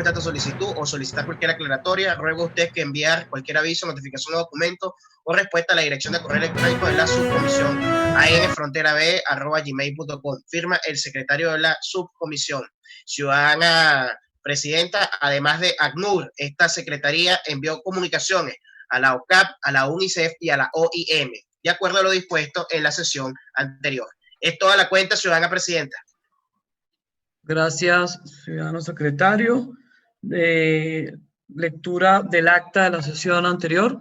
respuesta a esta solicitud o solicitar cualquier aclaratoria, ruego a usted que enviar cualquier aviso, notificación o documento o respuesta a la dirección de correo electrónico de la subcomisión anfrontera@gmail.com. Firma el secretario de la subcomisión. Ciudadana presidenta, además de ACNUR, esta secretaría envió comunicaciones a la OCAP, a la UNICEF y a la OIM, de acuerdo a lo dispuesto en la sesión anterior. Es toda la cuenta, ciudadana presidenta. Gracias, ciudadano secretario. Lectura del acta de la sesión anterior.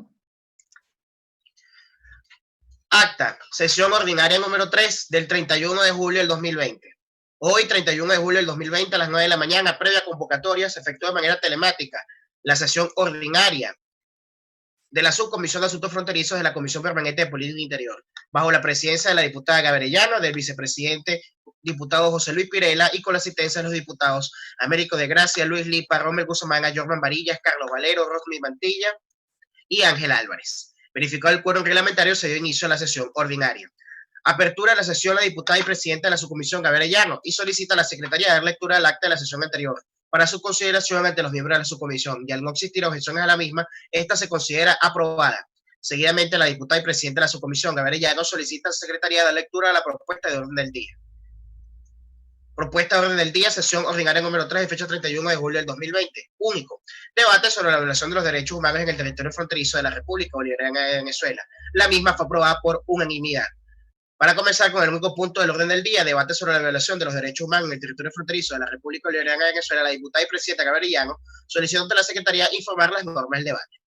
Acta, sesión ordinaria número 3 del 31 de julio del 2020. Hoy, 31 de julio del 2020, a las 9 de la mañana, previa convocatoria, se efectuó de manera telemática la sesión ordinaria de la Subcomisión de Asuntos Fronterizos de la Comisión Permanente de Política Interior, bajo la presidencia de la diputada Gabriela Llano, del vicepresidente diputado José Luis Pirela y con la asistencia de los diputados Américo de Gracia, Luis Lipa, Rommel Guzmán, Jorman Varillas, Carlos Valero, Rosmy Mantilla y Ángel Álvarez. Verificado el quórum reglamentario, se dio inicio a la sesión ordinaria. Apertura de la sesión la diputada y presidenta de la subcomisión, Gabriela Llano, y solicita a la secretaría dar lectura del acta de la sesión anterior para su consideración ante los miembros de la subcomisión, y al no existir objeciones a la misma, esta se considera aprobada. Seguidamente, la diputada y presidenta de la subcomisión, Gabriela Llano, solicita a la secretaría dar lectura a la propuesta de orden del día. Propuesta de orden del día, sesión ordinaria número 3, de fecha 31 de julio del 2020. Único. Debate sobre la violación de los derechos humanos en el territorio fronterizo de la República Bolivariana de Venezuela. La misma fue aprobada por unanimidad. Para comenzar con el único punto del orden del día, debate sobre la violación de los derechos humanos en el territorio fronterizo de la República Bolivariana de Venezuela, la diputada y presidenta Gabriela Llano solicitó ante la Secretaría informar las normas del debate.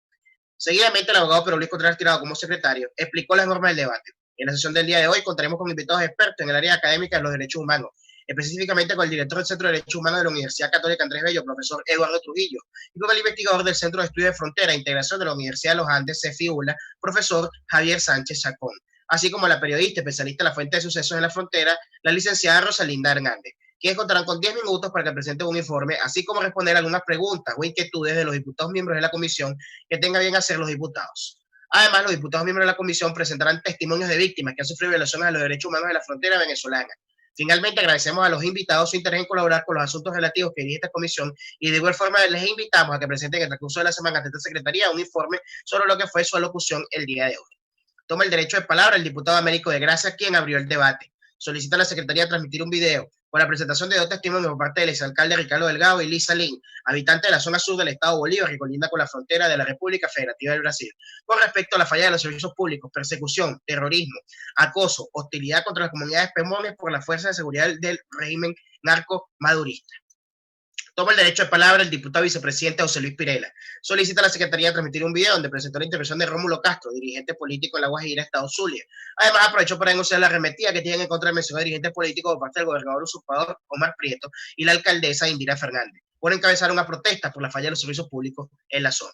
Seguidamente, el abogado Pedro Luis Contreras Tirado, como secretario, explicó las normas del debate. En la sesión del día de hoy contaremos con invitados expertos en el área académica de los derechos humanos, específicamente con el director del Centro de Derechos Humanos de la Universidad Católica Andrés Bello, profesor Eduardo Trujillo, y con el investigador del Centro de Estudios de Frontera e Integración de la Universidad de los Andes, CEFIULA, profesor Javier Sánchez Chacón, así como la periodista especialista en la fuente de sucesos en la frontera, la licenciada Rosalinda Hernández, quienes contarán con 10 minutos para que presenten un informe, así como responder algunas preguntas o inquietudes de los diputados miembros de la comisión que tenga bien hacer los diputados. Además, los diputados miembros de la comisión presentarán testimonios de víctimas que han sufrido violaciones a los derechos humanos de la frontera venezolana. Finalmente, agradecemos a los invitados su interés en colaborar con los asuntos relativos que dirige esta comisión y de igual forma les invitamos a que presenten en el transcurso de la semana ante esta secretaría un informe sobre lo que fue su alocución el día de hoy. Toma el derecho de palabra el diputado Américo de Gracia, quien abrió el debate. Solicita a la Secretaría transmitir un video con la presentación de dos testimonios por parte del exalcalde Ricardo Delgado y Lisa Lin, habitante de la zona sur del estado Bolívar, que colinda con la frontera de la República Federativa del Brasil, con respecto a la falla de los servicios públicos, persecución, terrorismo, acoso, hostilidad contra las comunidades pemones por la fuerza de seguridad del régimen narco-madurista. Toma el derecho de palabra el diputado vicepresidente José Luis Pirela. Solicita a la Secretaría transmitir un video donde presentó la intervención de Rómulo Castro, dirigente político en La Guajira, Estado Zulia. Además, aprovechó para denunciar la arremetida que tienen en contra del mencionado dirigente político por parte del gobernador usurpador Omar Prieto y la alcaldesa Indira Fernández, por encabezar una protesta por la falla de los servicios públicos en la zona.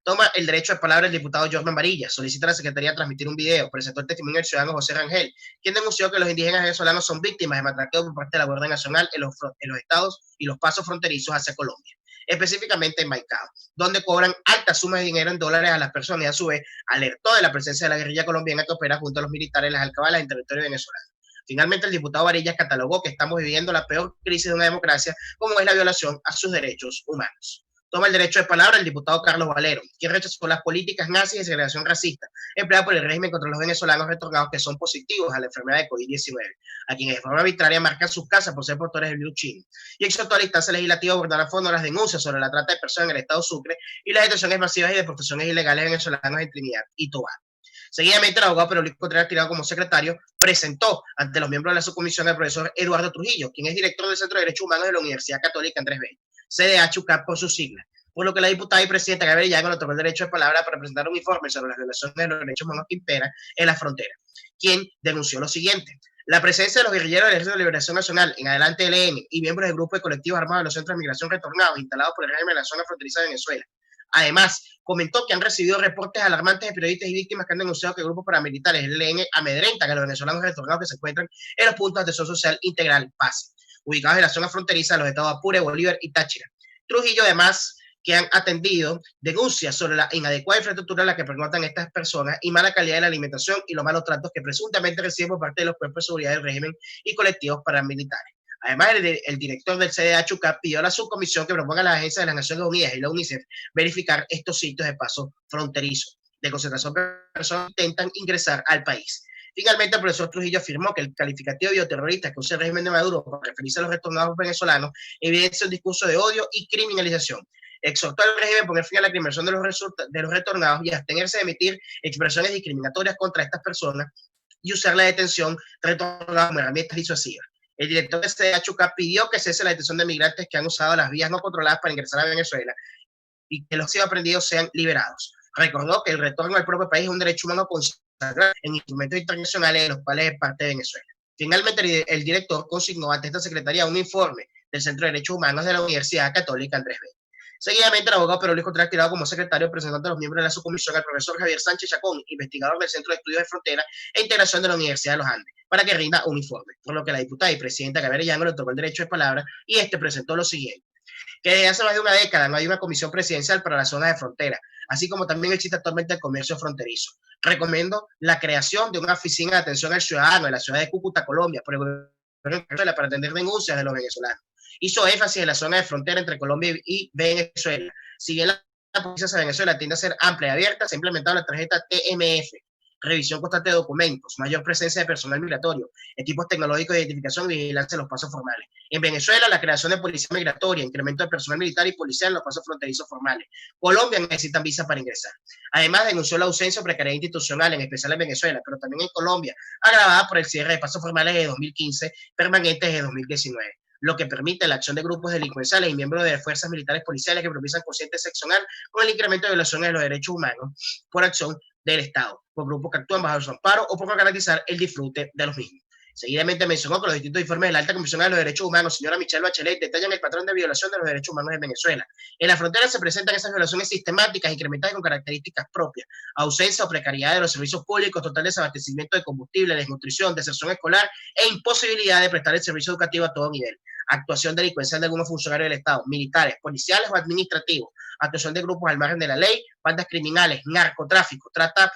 Toma el derecho de palabra el diputado Jorman Varillas. Solicita a la Secretaría transmitir un video. Presentó el testimonio del ciudadano José Rangel, quien denunció que los indígenas venezolanos son víctimas de maltrateo por parte de la Guardia Nacional en los estados y los pasos fronterizos hacia Colombia, específicamente en Maicao, donde cobran altas sumas de dinero en dólares a las personas y a su vez alertó de la presencia de la guerrilla colombiana que opera junto a los militares en las alcabalas en territorio venezolano. Finalmente, el diputado Varillas catalogó que estamos viviendo la peor crisis de una democracia, como es la violación a sus derechos humanos. Toma el derecho de palabra el diputado Carlos Valero, quien rechazó las políticas nazis de segregación racista empleadas por el régimen contra los venezolanos retornados que son positivos a la enfermedad de COVID-19, a quienes de forma arbitraria marcan sus casas por ser portadores del virus chino, y exhortó a la instancia legislativa a abordar a fondo las denuncias sobre la trata de personas en el estado Sucre y las detenciones masivas y deportaciones ilegales de venezolanos en Trinidad y Tobago. Seguidamente, el abogado Pedro Luis Contreras Tirado, como secretario, presentó ante los miembros de la subcomisión al profesor Eduardo Trujillo, quien es director del Centro de Derechos Humanos de la Universidad Católica Andrés Bello, CDH-UCAP por sus siglas, por lo que la diputada y presidenta Gabriela Llano le tomó el derecho de palabra para presentar un informe sobre las violaciones de los derechos humanos que imperan en la frontera, quien denunció lo siguiente: la presencia de los guerrilleros del Ejército de Liberación Nacional, en adelante ELN, y miembros del grupo de colectivos armados de los centros de migración retornados instalados por el régimen de la zona fronteriza de Venezuela. Además, comentó que han recibido reportes alarmantes de periodistas y víctimas que han denunciado que grupos paramilitares del ELN amedrentan a los venezolanos retornados que se encuentran en los puntos de atención social integral PASE, ubicados en la zona fronteriza de los estados Apure, Bolívar y Táchira. Trujillo, además, que han atendido denuncias sobre la inadecuada infraestructura en la que pernoctan estas personas y mala calidad de la alimentación y los malos tratos que presuntamente reciben por parte de los cuerpos de seguridad del régimen y colectivos paramilitares. Además, el director del CDH pidió a la subcomisión que proponga a la Agencia de las Naciones Unidas y la UNICEF verificar estos sitios de paso fronterizo de concentración de personas que intentan ingresar al país. Finalmente, el profesor Trujillo afirmó que el calificativo bioterrorista que usa el régimen de Maduro para referirse a los retornados venezolanos evidencia un discurso de odio y criminalización. Exhortó al régimen a poner fin a la criminalización de los retornados y abstenerse de emitir expresiones discriminatorias contra estas personas y usar la detención retornada como herramienta disuasiva. El director de CDH pidió que cese la detención de migrantes que han usado las vías no controladas para ingresar a Venezuela y que los sido aprendidos sean liberados. Recordó que el retorno al propio país es un derecho humano consagrado en instrumentos internacionales de los cuales es parte de Venezuela. Finalmente, el director consignó ante esta secretaría un informe del Centro de Derechos Humanos de la Universidad Católica Andrés Bello. Seguidamente, el abogado Pedro Luis Contreras Tirado como secretario, presentando a los miembros de la subcomisión al profesor Javier Sánchez Chacón, investigador del Centro de Estudios de Frontera e Integración de la Universidad de los Andes, para que rinda un informe, por lo que la diputada y presidenta Gabriela Llano le otorgó el derecho de palabra y presentó lo siguiente: que desde hace más de una década no hay una comisión presidencial para las zonas de frontera, así como también existe actualmente el comercio fronterizo. Recomiendo la creación de una oficina de atención al ciudadano en la ciudad de Cúcuta, Colombia, para atender denuncias de los venezolanos. Hizo énfasis en la zona de frontera entre Colombia y Venezuela. Si bien la policía de Venezuela tiende a ser amplia y abierta, se ha implementado la tarjeta TMF, revisión constante de documentos, mayor presencia de personal migratorio, equipos tecnológicos de identificación y vigilancia en los pasos formales. En Venezuela, la creación de policía migratoria, incremento de personal militar y policial en los pasos fronterizos formales. Colombia necesitan visas para ingresar. Además, denunció la ausencia o precariedad institucional, en especial en Venezuela, pero también en Colombia, agravada por el cierre de pasos formales de 2015, permanentes de 2019, lo que permite la acción de grupos delincuenciales y miembros de fuerzas militares policiales que propician consciente seccional con el incremento de violaciones de los derechos humanos por acción del Estado, por grupos que actúan bajo su amparo o por garantizar el disfrute de los mismos. Seguidamente mencionó que los distintos informes de la Alta Comisionada de los Derechos Humanos, señora Michelle Bachelet, detallan el patrón de violación de los derechos humanos en Venezuela. En la frontera se presentan esas violaciones sistemáticas, incrementadas con características propias: ausencia o precariedad de los servicios públicos, total desabastecimiento de combustible, desnutrición, deserción escolar e imposibilidad de prestar el servicio educativo a todo nivel. Actuación delincuencial de algunos funcionarios del Estado, militares, policiales o administrativos, actuación de grupos al margen de la ley, bandas criminales, narcotráfico, trata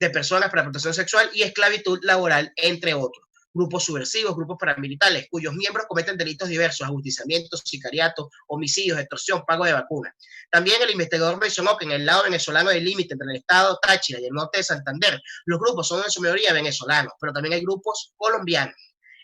de personas para protección sexual y esclavitud laboral, entre otros. Grupos subversivos, grupos paramilitares, cuyos miembros cometen delitos diversos: ajusticiamientos, sicariatos, homicidios, extorsión, pago de vacunas. También el investigador mencionó que en el lado venezolano del límite entre el estado Táchira y el norte de Santander, los grupos son en su mayoría venezolanos, pero también hay grupos colombianos.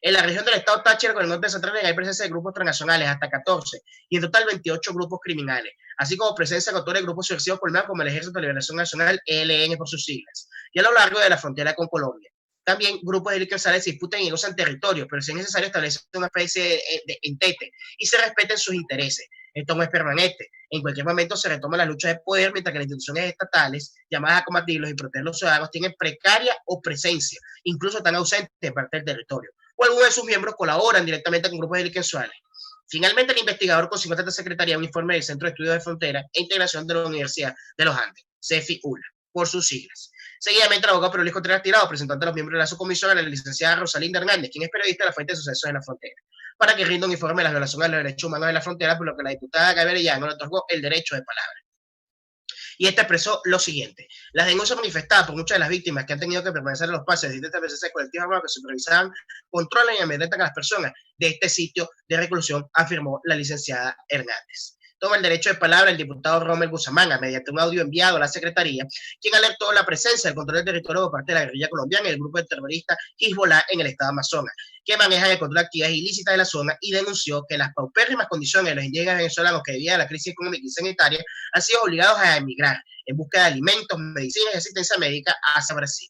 En la región del estado Táchira, con el norte de Santander, hay presencia de grupos transnacionales, hasta 14, y en total 28 grupos criminales, así como presencia de autores de grupos subversivos colombianos como el Ejército de Liberación Nacional, ELN por sus siglas, y a lo largo de la frontera con Colombia. También grupos delincuenciales se disputan y gozan territorios, pero si es necesario establecer una especie de entente y se respeten sus intereses. Esto no es permanente. En cualquier momento se retoma la lucha de poder, mientras que las instituciones estatales, llamadas a combatirlos y proteger a los ciudadanos, tienen precaria o presencia, incluso tan ausente de parte del territorio, o algunos de sus miembros colaboran directamente con grupos delincuenciales. Finalmente, el investigador consignó ante esta secretaría un informe del Centro de Estudios de Frontera e Integración de la Universidad de los Andes, CEFI-ULA, por sus siglas. Seguidamente, el abogado Pedro Luis Contreras Tirado presentó ante los miembros de la subcomisión a la licenciada Rosalinda Hernández, quien es periodista de la Fuente de Sucesos de la Frontera, para que rinda un informe de las violaciones de los derechos humanos de la frontera, por lo que la diputada Gabriela Llano le otorgó el derecho de palabra. Y expresó lo siguiente: las denuncias manifestadas por muchas de las víctimas que han tenido que permanecer en los pases de distintas presencias colectivas armadas que supervisaban, controlan y amedrentan a las personas de este sitio de reclusión, afirmó la licenciada Hernández. Toma el derecho de palabra el diputado Rommel Guzamanga, mediante un audio enviado a la Secretaría, quien alertó la presencia del control del territorio por parte de la guerrilla colombiana y el grupo de terroristas Hezbollah en el estado Amazonas, que manejan el control de actividades ilícitas de la zona, y denunció que las paupérrimas condiciones de los indígenas venezolanos que debido a la crisis económica y sanitaria han sido obligados a emigrar en busca de alimentos, medicinas y asistencia médica hacia Brasil.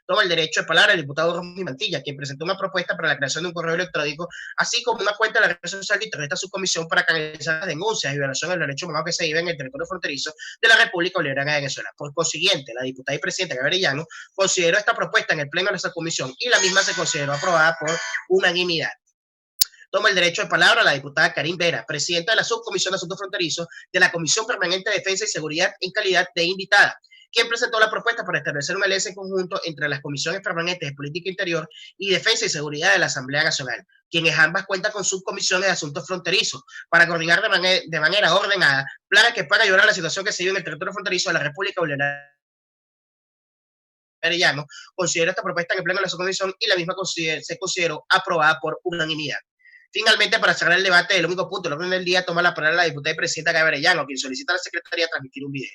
Toma el derecho de palabra el diputado Romy Mantilla, quien presentó una propuesta para la creación de un correo electrónico, así como una cuenta de la red social de internet a su comisión para canalizar las denuncias y violaciones de los derechos humanos que se viven en el territorio fronterizo de la República Bolivariana de Venezuela. Por consiguiente, la diputada y presidenta Gabriela Llano consideró esta propuesta en el pleno de esa comisión y la misma se consideró aprobada por unanimidad. Toma el derecho de palabra la diputada Karin Vera, presidenta de la Subcomisión de Asuntos Fronterizos de la Comisión Permanente de Defensa y Seguridad, en calidad de invitada, quien presentó la propuesta para establecer una alianza en conjunto entre las comisiones permanentes de Política Interior y Defensa y Seguridad de la Asamblea Nacional, quienes ambas cuentan con subcomisiones de asuntos fronterizos, para coordinar de manera ordenada planes que puedan ayudar a la situación que se vive en el territorio fronterizo de la República Bolivariana. Considera esta propuesta en el pleno de la subcomisión y la misma se consideró aprobada por unanimidad. Finalmente, para cerrar el debate, el único punto del orden del día toma la palabra la diputada y presidenta Gaby Arellano, quien solicita a la Secretaría transmitir un video.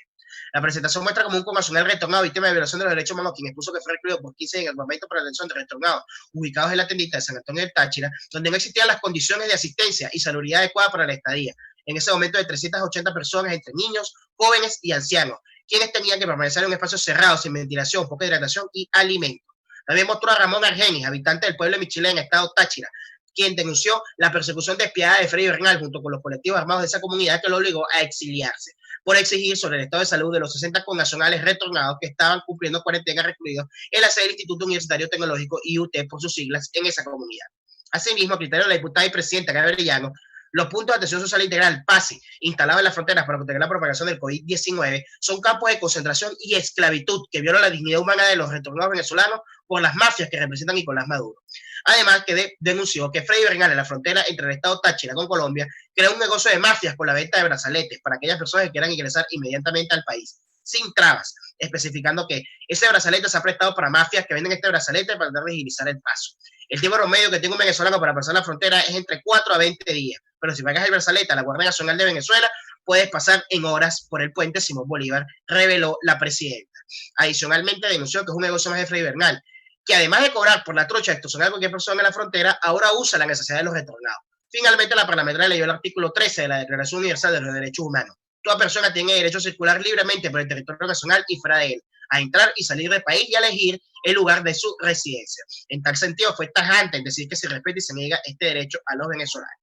La presentación muestra como un connacional retornado víctima de violación de los derechos humanos, quien expuso que fue recluido por 15 en el momento para la detención de retornados ubicados en la tendita de San Antonio del Táchira, donde no existían las condiciones de asistencia y salubridad adecuada para la estadía. En ese momento, de 380 personas, entre niños, jóvenes y ancianos, quienes tenían que permanecer en un espacio cerrado, sin ventilación, poca hidratación y alimento. También mostró a Ramón Argenis, habitante del pueblo de Michilé, en estado Táchira, quien denunció la persecución despiadada de Freddy Bernal junto con los colectivos armados de esa comunidad, que lo obligó a exiliarse por exigir sobre el estado de salud de los 60 connacionales retornados que estaban cumpliendo cuarentena recluidos en la sede del Instituto Universitario Tecnológico IUT por sus siglas en esa comunidad. Asimismo, a criterio de la diputada y presidenta Gaby Arellano, los puntos de atención social integral, PASI, instalados en las fronteras para proteger la propagación del COVID-19, son campos de concentración y esclavitud que violan la dignidad humana de los retornados venezolanos por las mafias que representan Nicolás Maduro. Además, que denunció que Freddy Bernal, en la frontera entre el estado Táchira con Colombia, creó un negocio de mafias con la venta de brazaletes para aquellas personas que quieran ingresar inmediatamente al país, sin trabas, especificando que ese brazalete se ha prestado para mafias que venden este brazalete para tratar de agilizar el paso. El tiempo promedio que tiene un venezolano para pasar la frontera es entre 4 a 20 días, pero si pagas el brazalete a la Guardia Nacional de Venezuela, puedes pasar en horas por el puente Simón Bolívar, reveló la presidenta. Adicionalmente, denunció que es un negocio más de Freddy Bernal, que además de cobrar por la trocha de extorsionar a cualquier persona en la frontera, ahora usa la necesidad de los retornados. Finalmente, la parlamentaria leyó el artículo 13 de la Declaración Universal de los Derechos Humanos. Toda persona tiene derecho a circular libremente por el territorio nacional y fuera de él, a entrar y salir del país y a elegir el lugar de su residencia. En tal sentido, fue tajante en decir que se respete y se niega este derecho a los venezolanos.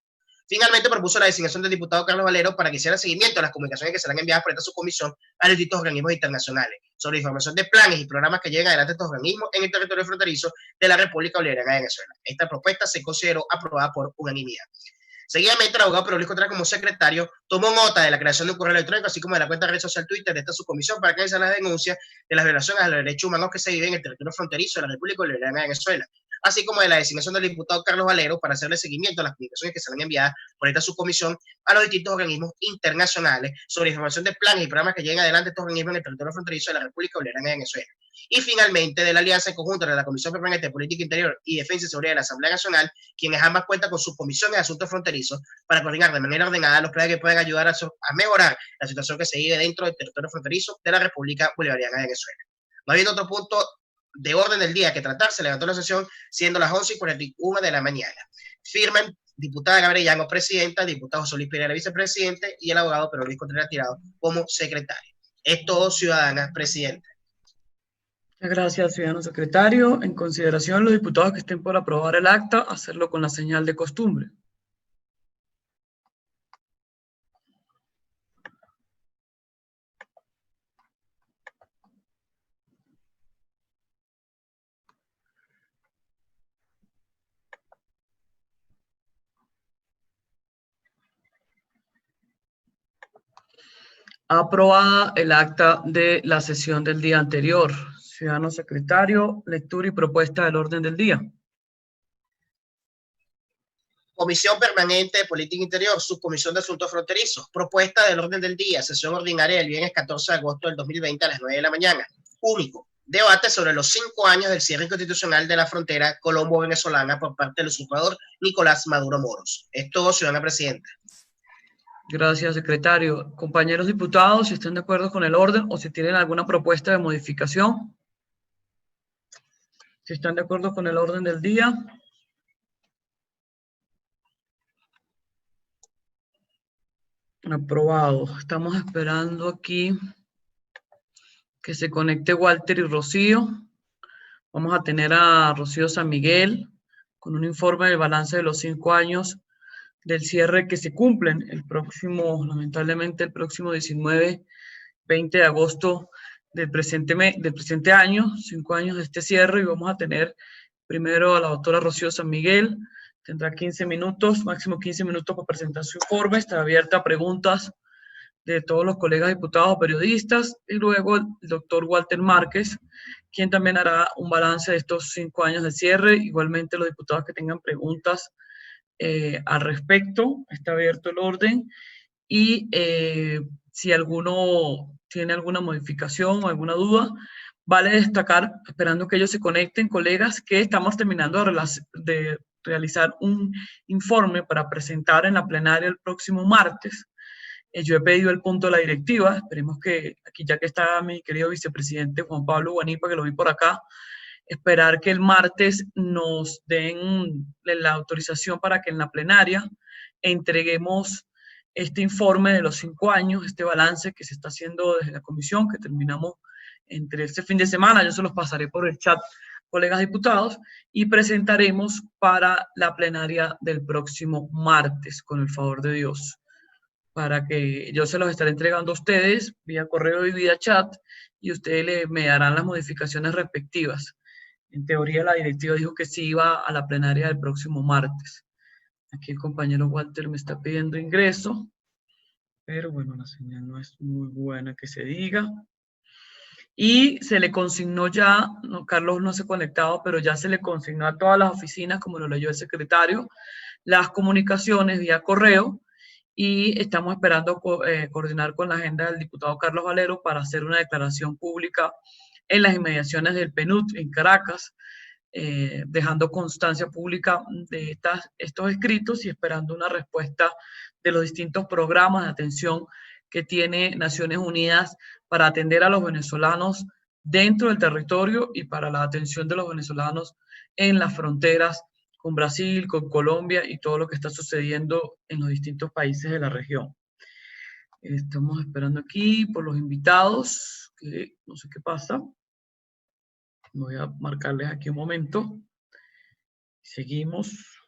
Finalmente, propuso la designación del diputado Carlos Valero para que hiciera seguimiento a las comunicaciones que serán enviadas por esta subcomisión a los distintos organismos internacionales sobre información de planes y programas que lleven adelante estos organismos en el territorio fronterizo de la República Bolivariana de Venezuela. Esta propuesta se consideró aprobada por unanimidad. Seguidamente, el abogado Pedro Luis Contreras, como secretario, tomó nota de la creación de un correo electrónico, así como de la cuenta de red social Twitter de esta subcomisión, para que se las denuncias de las violaciones a los derechos humanos que se viven en el territorio fronterizo de la República Bolivariana de Venezuela, así como de la designación del diputado Carlos Valero para hacerle seguimiento a las comunicaciones que serán enviadas por esta subcomisión a los distintos organismos internacionales sobre información de planes y programas que lleguen adelante estos organismos en el territorio fronterizo de la República Bolivariana de Venezuela. Y finalmente, de la alianza en conjunto de la Comisión Permanente de Política Interior y Defensa y Seguridad de la Asamblea Nacional, quienes ambas cuentan con subcomisiones de asuntos fronterizos para coordinar de manera ordenada los planes que puedan ayudar a mejorar la situación que se vive dentro del territorio fronterizo de la República Bolivariana de Venezuela. No habiendo otro punto de orden del día que tratar, se levantó la sesión siendo las 11:41 de la mañana. Firman diputada Gaby Arellano, presidenta, diputado José Luis Pereira, vicepresidente, y el abogado Pedro Luis Contreras Tirado como secretario. Es todo, ciudadana presidenta. Muchas gracias, ciudadano secretario. En consideración, los diputados que estén por aprobar el acta, hacerlo con la señal de costumbre. Aprobada el acta de la sesión del día anterior. Ciudadano secretario, lectura y propuesta del orden del día. Comisión Permanente de Política Interior, Subcomisión de Asuntos Fronterizos. Propuesta del orden del día, sesión ordinaria del viernes 14 de agosto del 2020 a las 9 de la mañana. Único. Debate sobre los 5 años del cierre constitucional de la frontera colombo-venezolana por parte del usurpador Nicolás Maduro Moros. Es todo, ciudadana presidenta. Gracias, secretario. Compañeros diputados, si están de acuerdo con el orden o si tienen alguna propuesta de modificación. Si están de acuerdo con el orden del día. Aprobado. Estamos esperando aquí que se conecte Walter y Rocío. Vamos a tener a Rocío San Miguel con un informe del balance de los 5 años del cierre que se cumplen lamentablemente el próximo 19-20 de agosto del presente año, 5 años de este cierre, y vamos a tener primero a la doctora Rocío San Miguel. Tendrá 15 minutos, máximo 15 minutos para presentar su informe. Está abierta a preguntas de todos los colegas diputados o periodistas, y luego el doctor Walter Márquez, quien también hará un balance de estos 5 años de cierre. Igualmente los diputados que tengan preguntas al respecto, está abierto el orden, y si alguno tiene alguna modificación o alguna duda, vale destacar, esperando que ellos se conecten, colegas, que estamos terminando de realizar un informe para presentar en la plenaria el próximo martes. Yo he pedido el punto de la directiva, esperemos que aquí, ya que está mi querido vicepresidente Juan Pablo Guanipa, que lo vi por acá, esperar que el martes nos den la autorización para que en la plenaria entreguemos este informe de los 5 años, este balance que se está haciendo desde la comisión, que terminamos entre este fin de semana. Yo se los pasaré por el chat, colegas diputados, y presentaremos para la plenaria del próximo martes, con el favor de Dios, para que yo se los estaré entregando a ustedes vía correo y vía chat, y ustedes me darán las modificaciones respectivas. En teoría, la directiva dijo que sí iba a la plenaria del próximo martes. Aquí el compañero Walter me está pidiendo ingreso, pero bueno, la señal no es muy buena que se diga. Y se le consignó ya, no, Carlos no se ha conectado, pero ya se le consignó a todas las oficinas, como lo leyó el secretario, las comunicaciones vía correo, y estamos esperando coordinar con la agenda del diputado Carlos Valero para hacer una declaración pública en las inmediaciones del PNUD en Caracas, dejando constancia pública de estos escritos y esperando una respuesta de los distintos programas de atención que tiene Naciones Unidas para atender a los venezolanos dentro del territorio y para la atención de los venezolanos en las fronteras con Brasil, con Colombia y todo lo que está sucediendo en los distintos países de la región. Estamos esperando aquí por los invitados, que no sé qué pasa. Voy a marcarles aquí un momento. Seguimos.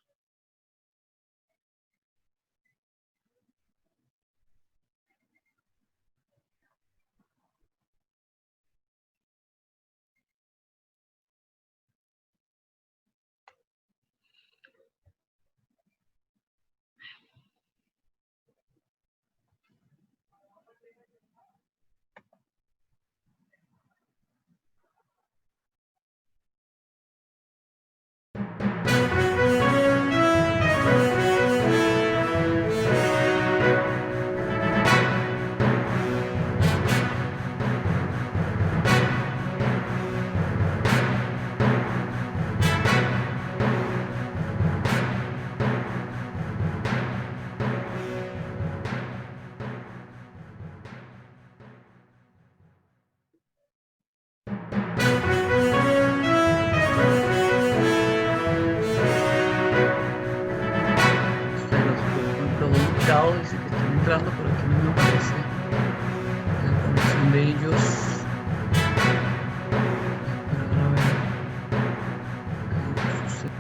Dice que están entrando, pero aquí no me aparece la conexión de ellos. Esperar a ver qué sucede.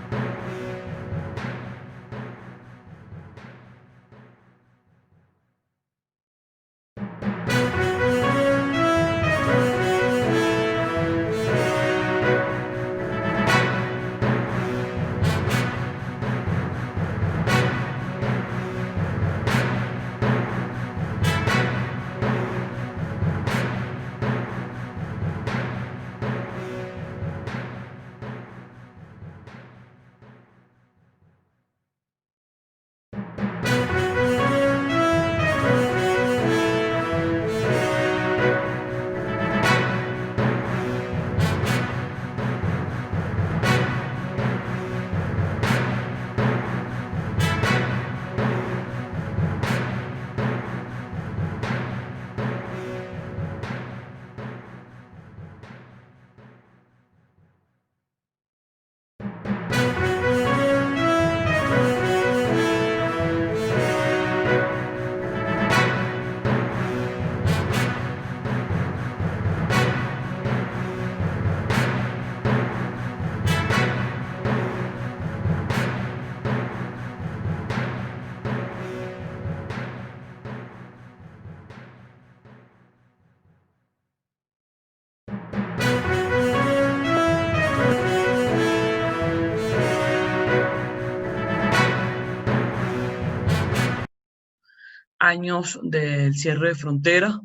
Años del cierre de frontera,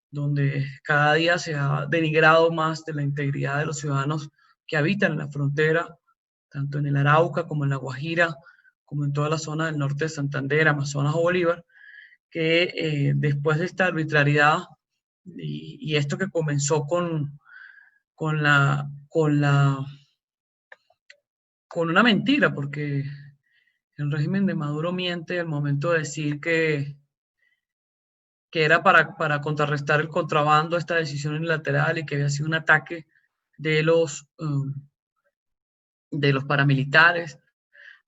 donde cada día se ha denigrado más de la integridad de los ciudadanos que habitan en la frontera, tanto en el Arauca como en la Guajira, como en toda la zona del norte de Santander, Amazonas o Bolívar, que después de esta arbitrariedad y esto que comenzó con la con una mentira, porque el régimen de Maduro miente al momento de decir que era para contrarrestar el contrabando, esta decisión unilateral, y que había sido un ataque de los paramilitares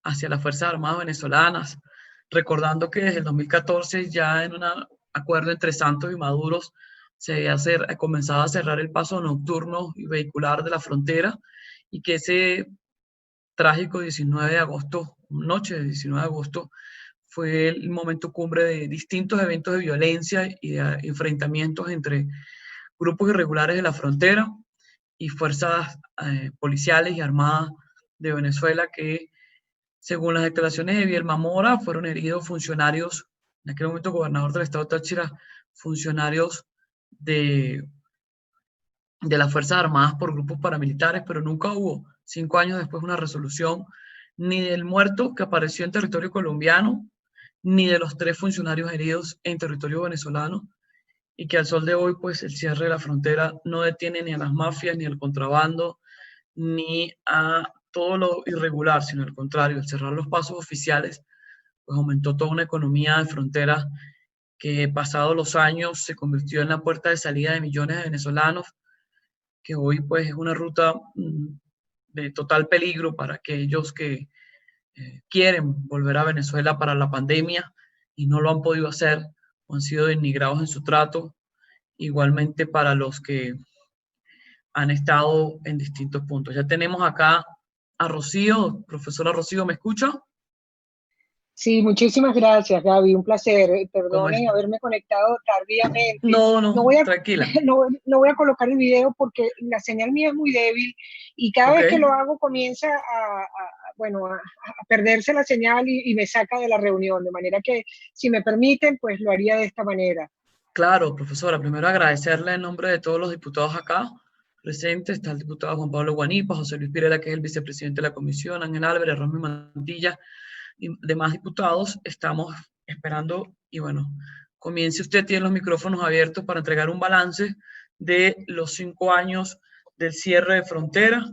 hacia las Fuerzas Armadas venezolanas, recordando que desde el 2014 ya en un acuerdo entre Santos y Maduro se había comenzado a cerrar el paso nocturno y vehicular de la frontera, y que ese trágico 19 de agosto, noche de 19 de agosto, fue el momento cumbre de distintos eventos de violencia y de enfrentamientos entre grupos irregulares de la frontera y fuerzas policiales y armadas de Venezuela, que, según las declaraciones de Bielma Mora, fueron heridos funcionarios, en aquel momento gobernador del estado de Táchira, funcionarios de, de las Fuerzas Armadas por grupos paramilitares, pero nunca hubo, 5 años después, una resolución ni del muerto que apareció en territorio colombiano, ni de los 3 funcionarios heridos en territorio venezolano, y que al sol de hoy, pues, el cierre de la frontera no detiene ni a las mafias, ni al contrabando, ni a todo lo irregular, sino al contrario, al cerrar los pasos oficiales, pues aumentó toda una economía de frontera que, pasados los años, se convirtió en la puerta de salida de millones de venezolanos, que hoy pues es una ruta de total peligro para aquellos que quieren volver a Venezuela para la pandemia y no lo han podido hacer o han sido denigrados en su trato. Igualmente para los que han estado en distintos puntos. Ya tenemos acá a Rocío. Profesora Rocío, ¿me escucha? Sí, muchísimas gracias, Gaby. Un placer. ¿Cómo Perdone está? haberme conectado tardíamente. No, No no, voy a, tranquila. no voy a colocar el video porque la señal mía es muy débil y cada Ok, vez que lo hago comienza bueno, a perderse la señal y me saca de la reunión. De manera que, si me permiten, pues lo haría de esta manera. claro, profesora. Primero agradecerle en nombre de todos los diputados acá presentes. Está el diputado Juan Pablo Guanipa, José Luis Pirela, que es el vicepresidente de la comisión, Ángel Álvarez, Romy Mantilla y demás diputados. Estamos esperando y bueno, comience usted, tiene los micrófonos abiertos para entregar un balance de los 5 años del cierre de frontera.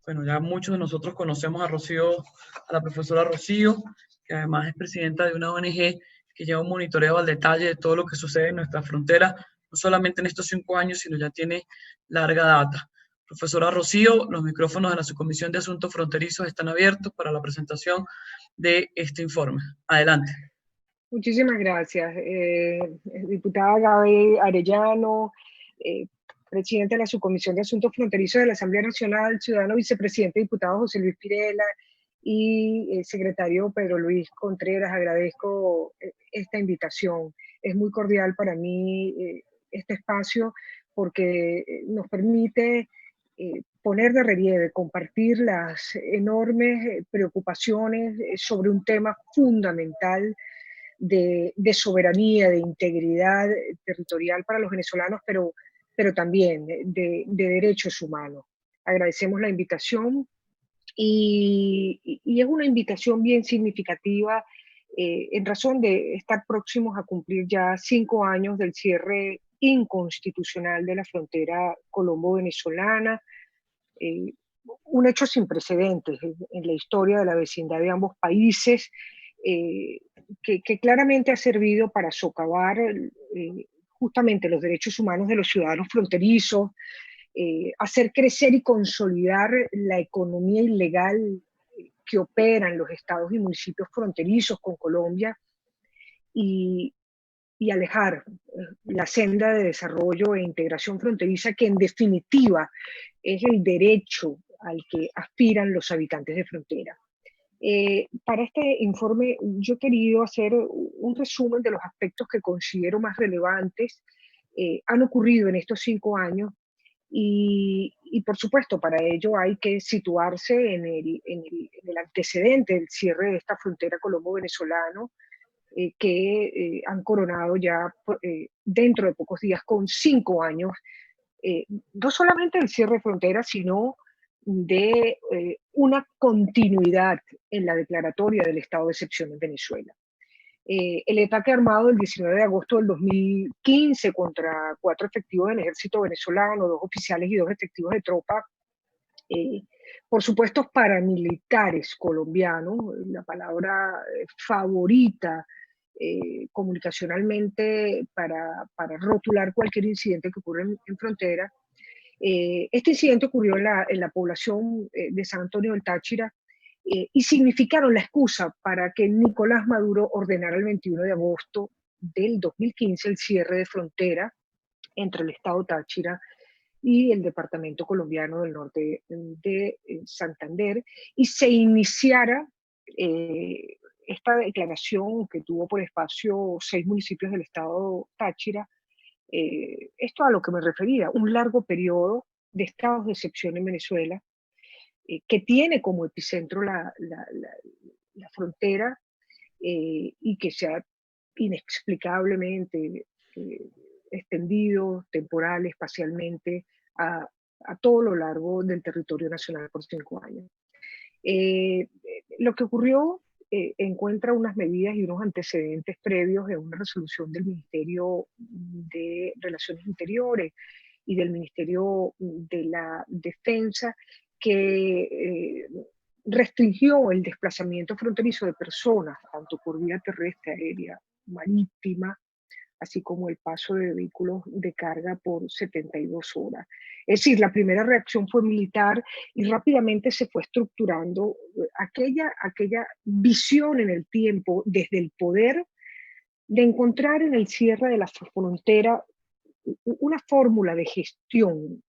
Bueno, ya muchos de nosotros conocemos a Rocío, a la profesora Rocío, que además es presidenta de una ONG que lleva un monitoreo al detalle de todo lo que sucede en nuestra frontera, no solamente en estos 5 años, sino ya tiene larga data. Profesora Rocío, los micrófonos de la Subcomisión de Asuntos Fronterizos están abiertos para la presentación de este informe. Adelante. Muchísimas gracias, diputada Gaby Arellano, presidente de la Subcomisión de Asuntos Fronterizos de la Asamblea Nacional, ciudadano vicepresidente diputado José Luis Pirela y secretario Pedro Luis Contreras. Agradezco esta invitación. Es muy cordial para mí este espacio porque nos permite poner de relieve, compartir las enormes preocupaciones sobre un tema fundamental de soberanía, de integridad territorial para los venezolanos, pero también de derechos humanos. Agradecemos la invitación y es una invitación bien significativa en razón de estar próximos a cumplir ya 5 años del cierre inconstitucional de la frontera colombo-venezolana, un hecho sin precedentes en la historia de la vecindad de ambos países, que claramente ha servido para socavar justamente los derechos humanos de los ciudadanos fronterizos, hacer crecer y consolidar la economía ilegal que opera en los estados y municipios fronterizos con Colombia y, y alejar la senda de desarrollo e integración fronteriza que en definitiva es el derecho al que aspiran los habitantes de frontera. Para este informe yo he querido hacer un resumen de los aspectos que considero más relevantes han ocurrido en estos 5 años y por supuesto para ello hay que situarse en el antecedente del cierre de esta frontera colombo-venezolano que han coronado ya dentro de pocos días con 5 años, no solamente del cierre de fronteras, sino de una continuidad en la declaratoria del estado de excepción en Venezuela. El ataque armado del 19 de agosto del 2015 contra 4 efectivos del ejército venezolano, 2 oficiales y 2 efectivos de tropa, por supuesto, paramilitares colombianos, la palabra favorita comunicacionalmente para rotular cualquier incidente que ocurre en frontera. Este incidente ocurrió en la población de San Antonio del Táchira y significaron la excusa para que Nicolás Maduro ordenara el 21 de agosto del 2015 el cierre de frontera entre el estado Táchira y el departamento colombiano del norte de Santander, y se iniciara esta declaración que tuvo por espacio 6 municipios del estado Táchira. Esto a lo que me refería, un largo periodo de estados de excepción en Venezuela, que tiene como epicentro la frontera y que se ha inexplicablemente extendido temporal, espacialmente, a todo lo largo del territorio nacional por 5 años. Lo que ocurrió encuentra unas medidas y unos antecedentes previos en una resolución del Ministerio de Relaciones Interiores y del Ministerio de la Defensa que restringió el desplazamiento fronterizo de personas, tanto por vía terrestre, aérea, marítima, así como el paso de vehículos de carga por 72 horas. Es decir, la primera reacción fue militar y rápidamente se fue estructurando aquella visión en el tiempo desde el poder de encontrar en el cierre de la frontera una fórmula de gestión,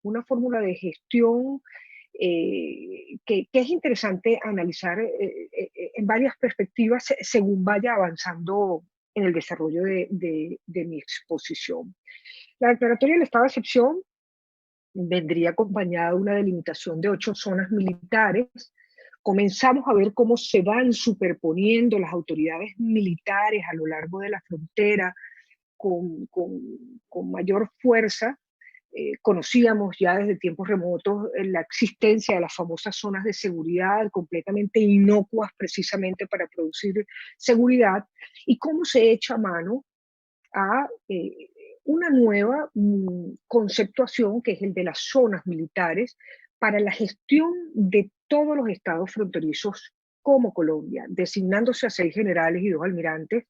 que es interesante analizar en varias perspectivas según vaya avanzando en el desarrollo de mi exposición. La declaratoria del estado de excepción vendría acompañada de una delimitación de 8 zonas militares. Comenzamos a ver cómo se van superponiendo las autoridades militares a lo largo de la frontera con mayor fuerza. Conocíamos ya desde tiempos remotos la existencia de las famosas zonas de seguridad completamente inocuas precisamente para producir seguridad, y cómo se echa mano a una nueva conceptuación que es el de las zonas militares para la gestión de todos los estados fronterizos como Colombia, designándose a 6 generales y 2 almirantes,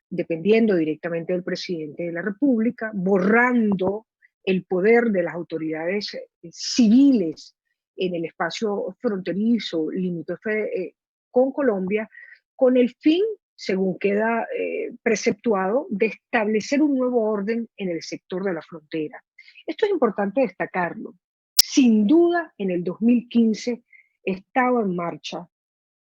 dependiendo directamente del presidente de la República, borrando el poder de las autoridades civiles en el espacio fronterizo limítrofe con Colombia, con el fin, según queda preceptuado, de establecer un nuevo orden en el sector de la frontera. Esto es importante destacarlo. Sin duda, en el 2015 estaba en marcha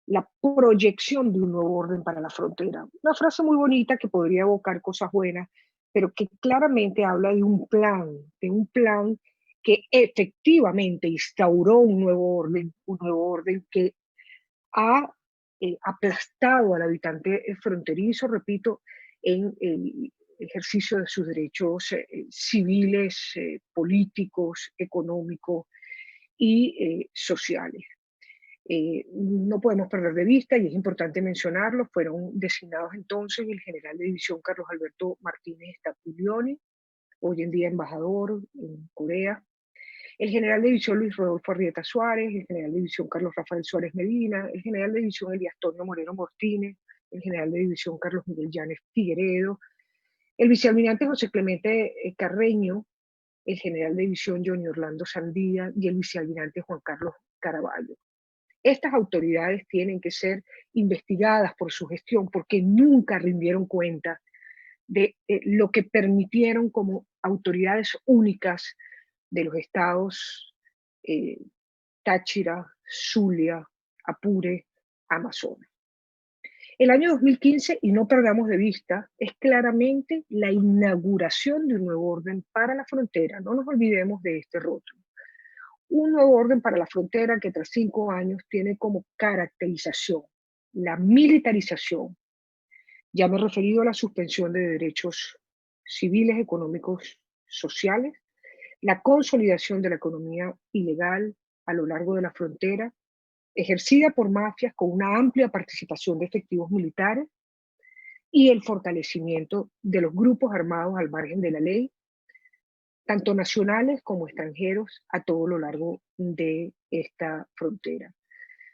la proyección de un nuevo orden para la frontera. Una frase muy bonita que podría evocar cosas buenas, pero que claramente habla de un plan que efectivamente instauró un nuevo orden que ha aplastado al habitante fronterizo, repito, en el ejercicio de sus derechos civiles, políticos, económicos y sociales. No podemos perder de vista, y es importante mencionarlo, fueron designados entonces el general de división Carlos Alberto Martínez Stapulioni, hoy en día embajador en Corea, el general de división Luis Rodolfo Arrieta Suárez, el general de división Carlos Rafael Suárez Medina, el general de división Elías Tonio Moreno Martínez, el general de división Carlos Miguel Llanes Figueredo, el vicealmirante José Clemente Carreño, el general de división Johnny Orlando Sandía y el vicealmirante Juan Carlos Caraballo. Estas autoridades tienen que ser investigadas por su gestión porque nunca rindieron cuenta de lo que permitieron como autoridades únicas de los estados Táchira, Zulia, Apure, Amazonas. El año 2015, y no perdamos de vista, es claramente la inauguración de un nuevo orden para la frontera. No nos olvidemos de este rótulo. Un nuevo orden para la frontera que tras 5 años tiene como caracterización la militarización. Ya me he referido a la suspensión de derechos civiles, económicos, sociales, la consolidación de la economía ilegal a lo largo de la frontera, ejercida por mafias con una amplia participación de efectivos militares, y el fortalecimiento de los grupos armados al margen de la ley, tanto nacionales como extranjeros, a todo lo largo de esta frontera.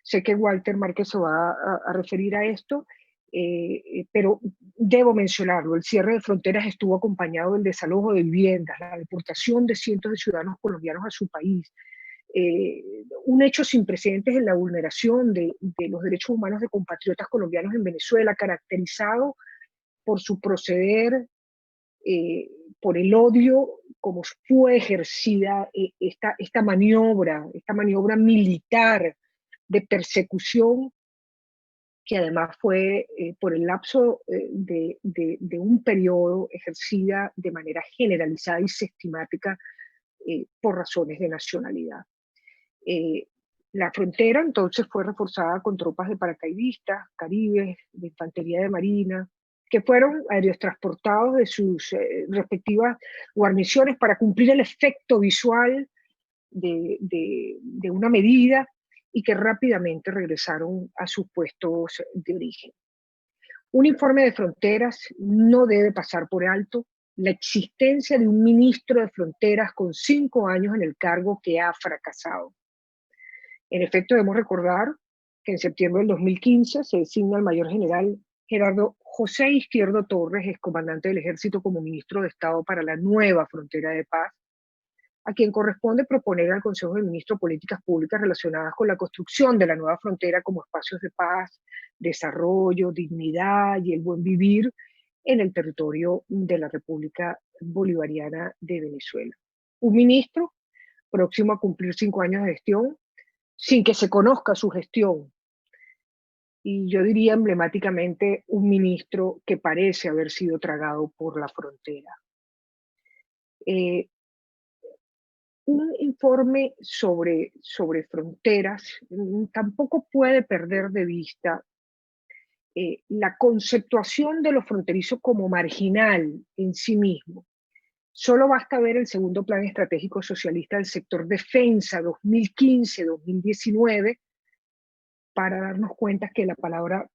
Sé que Walter Márquez se va a referir a esto, pero debo mencionarlo, el cierre de fronteras estuvo acompañado del desalojo de viviendas, la deportación de cientos de ciudadanos colombianos a su país, un hecho sin precedentes en la vulneración de los derechos humanos de compatriotas colombianos en Venezuela, caracterizado por su proceder, por el odio, como fue ejercida esta maniobra militar de persecución, que además fue por el lapso de un periodo ejercida de manera generalizada y sistemática por razones de nacionalidad. La frontera entonces fue reforzada con tropas de paracaidistas, caribes, de infantería de marina, que fueron aerotransportados de sus respectivas guarniciones para cumplir el efecto visual de una medida, y que rápidamente regresaron a sus puestos de origen. Un informe de fronteras no debe pasar por alto la existencia de un ministro de fronteras con 5 años en el cargo que ha fracasado. En efecto, debemos recordar que en septiembre del 2015 se designa al mayor general Gerardo José Izquierdo Torres, excomandante del Ejército, como ministro de Estado para la nueva frontera de paz, a quien corresponde proponer al Consejo de Ministros políticas públicas relacionadas con la construcción de la nueva frontera como espacios de paz, desarrollo, dignidad y el buen vivir en el territorio de la República Bolivariana de Venezuela. Un ministro próximo a cumplir 5 años de gestión, sin que se conozca su gestión, y yo diría emblemáticamente un ministro que parece haber sido tragado por la frontera. Un informe sobre fronteras tampoco puede perder de vista la conceptuación de lo fronterizo como marginal en sí mismo. Solo basta ver el segundo plan estratégico socialista del sector defensa 2015-2019 para darnos cuenta que la palabra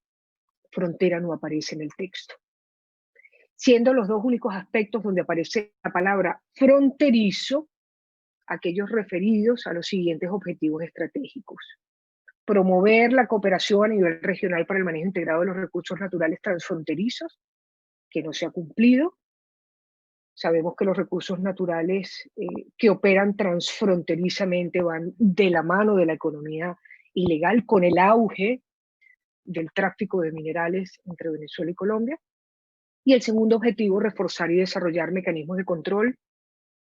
frontera no aparece en el texto, siendo los dos únicos aspectos donde aparece la palabra fronterizo aquellos referidos a los siguientes objetivos estratégicos: promover la cooperación a nivel regional para el manejo integrado de los recursos naturales transfronterizos, que no se ha cumplido. Sabemos que los recursos naturales que operan transfronterizamente van de la mano de la economía ilegal, con el auge del tráfico de minerales entre Venezuela y Colombia. Y el segundo objetivo, reforzar y desarrollar mecanismos de control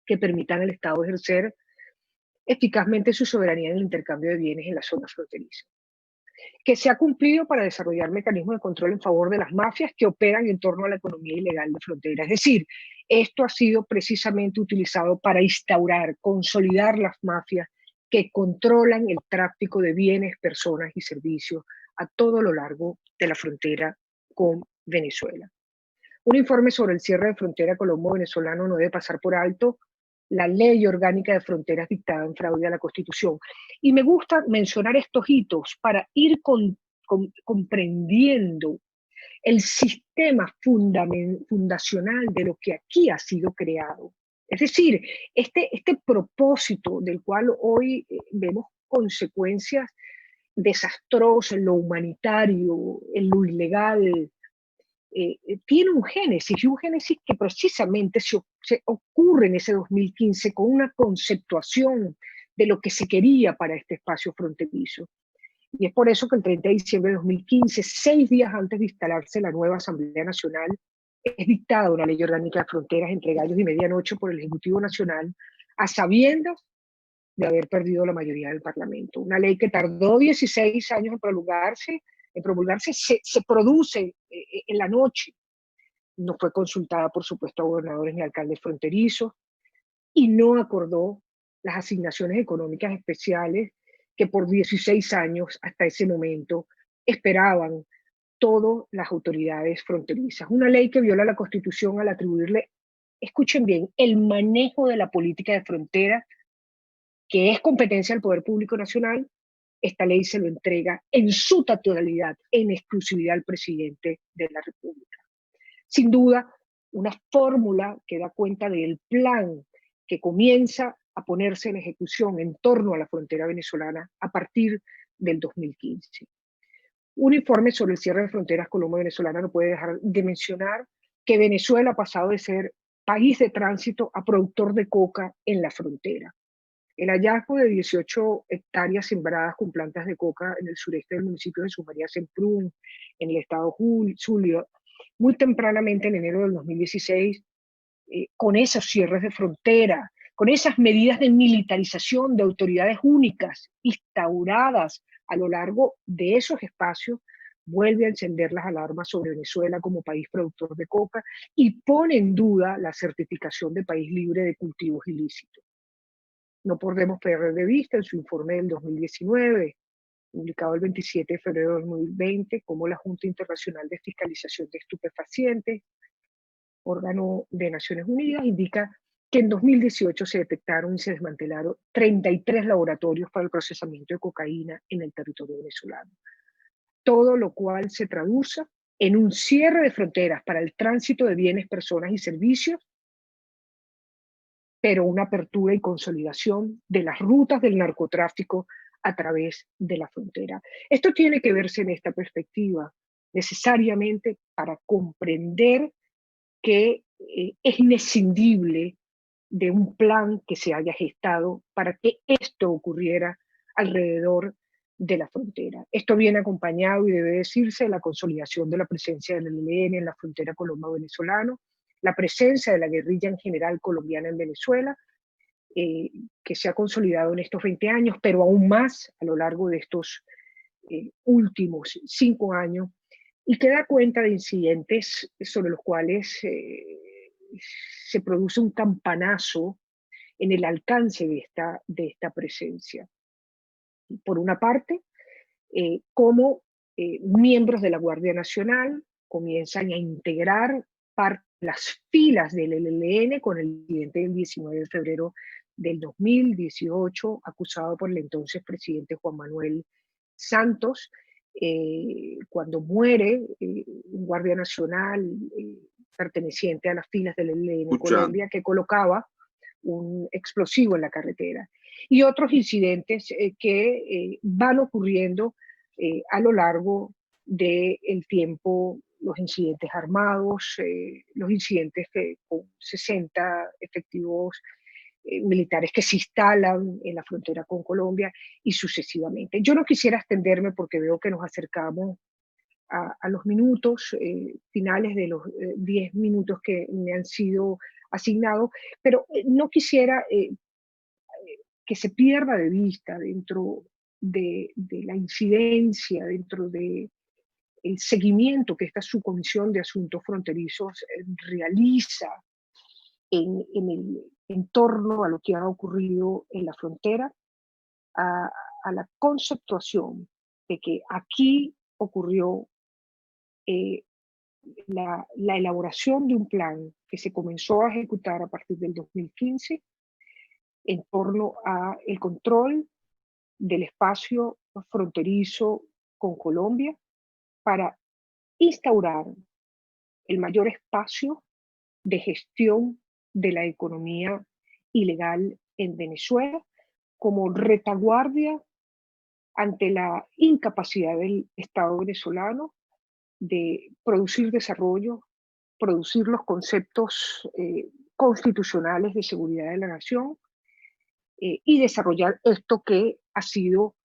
que permitan al Estado ejercer eficazmente su soberanía en el intercambio de bienes en la zona fronteriza, que se ha cumplido para desarrollar mecanismos de control en favor de las mafias que operan en torno a la economía ilegal de frontera. Es decir, esto ha sido precisamente utilizado para instaurar, consolidar las mafias que controlan el tráfico de bienes, personas y servicios a todo lo largo de la frontera con Venezuela. Un informe sobre el cierre de frontera colombo-venezolano no debe pasar por alto la Ley Orgánica de Fronteras dictada en fraude a la Constitución. Y me gusta mencionar estos hitos para ir comprendiendo el sistema fundacional de lo que aquí ha sido creado. Es decir, este propósito del cual hoy vemos consecuencias desastrosas en lo humanitario, en lo ilegal, tiene un génesis, y un génesis que precisamente se ocurre en ese 2015 con una conceptuación de lo que se quería para este espacio fronterizo. Y es por eso que el 30 de diciembre de 2015, 6 días antes de instalarse la nueva Asamblea Nacional, es dictada una ley orgánica de fronteras entre gallos y medianoche por el Ejecutivo Nacional, a sabiendas de haber perdido la mayoría del Parlamento. Una ley que tardó 16 años en promulgarse, se produce en la noche. No fue consultada, por supuesto, a gobernadores ni alcaldes fronterizos, y no acordó las asignaciones económicas especiales que por 16 años hasta ese momento esperaban todas las autoridades fronterizas. Una ley que viola la Constitución al atribuirle, escuchen bien, el manejo de la política de frontera, que es competencia del Poder Público Nacional. Esta ley se lo entrega en su totalidad, en exclusividad al presidente de la República. Sin duda, una fórmula que da cuenta del plan que comienza a ponerse en ejecución en torno a la frontera venezolana a partir del 2015. Un informe sobre el cierre de fronteras colombo-venezolana no puede dejar de mencionar que Venezuela ha pasado de ser país de tránsito a productor de coca en la frontera. El hallazgo de 18 hectáreas sembradas con plantas de coca en el sureste del municipio de Sumaría, Semprún, en el estado Zulia, muy tempranamente en enero del 2016, con esos cierres de frontera, con esas medidas de militarización de autoridades únicas instauradas a lo largo de esos espacios, vuelve a encender las alarmas sobre Venezuela como país productor de coca y pone en duda la certificación de país libre de cultivos ilícitos. No podemos perder de vista en su informe del 2019, publicado el 27 de febrero de 2020, como la Junta Internacional de Fiscalización de Estupefacientes, órgano de Naciones Unidas, indica que en 2018 se detectaron y se desmantelaron 33 laboratorios para el procesamiento de cocaína en el territorio venezolano. Todo lo cual se traduce en un cierre de fronteras para el tránsito de bienes, personas y servicios, pero una apertura y consolidación de las rutas del narcotráfico a través de la frontera. Esto tiene que verse en esta perspectiva, necesariamente para comprender que es inescindible de un plan que se haya gestado para que esto ocurriera alrededor de la frontera. Esto viene acompañado, y debe decirse, de la consolidación de la presencia del ELN en la frontera colombo-venezolana, la presencia de la guerrilla en general colombiana en Venezuela, que se ha consolidado en estos 20 años, pero aún más a lo largo de estos últimos 5 años, y que da cuenta de incidentes sobre los cuales se produce un campanazo en el alcance de esta presencia. Por una parte, cómo miembros de la Guardia Nacional comienzan a integrar las filas del ELN con el incidente del 19 de febrero del 2018, acusado por el entonces presidente Juan Manuel Santos, cuando muere un guardia nacional perteneciente a las filas del ELN en Colombia, que colocaba un explosivo en la carretera. Y otros incidentes que van ocurriendo a lo largo del tiempo, los incidentes armados, los incidentes con 60 efectivos militares que se instalan en la frontera con Colombia y sucesivamente. Yo no quisiera extenderme porque veo que nos acercamos a los minutos finales de los 10 minutos que me han sido asignados, pero no quisiera que se pierda de vista dentro de la incidencia, dentro del seguimiento que esta subcomisión de asuntos fronterizos realiza en torno a lo que ha ocurrido en la frontera, a la conceptuación de que aquí ocurrió la elaboración de un plan que se comenzó a ejecutar a partir del 2015 en torno al control del espacio fronterizo con Colombia para instaurar el mayor espacio de gestión de la economía ilegal en Venezuela como retaguardia ante la incapacidad del Estado venezolano de producir desarrollo, producir los conceptos constitucionales de seguridad de la nación y desarrollar esto que ha sido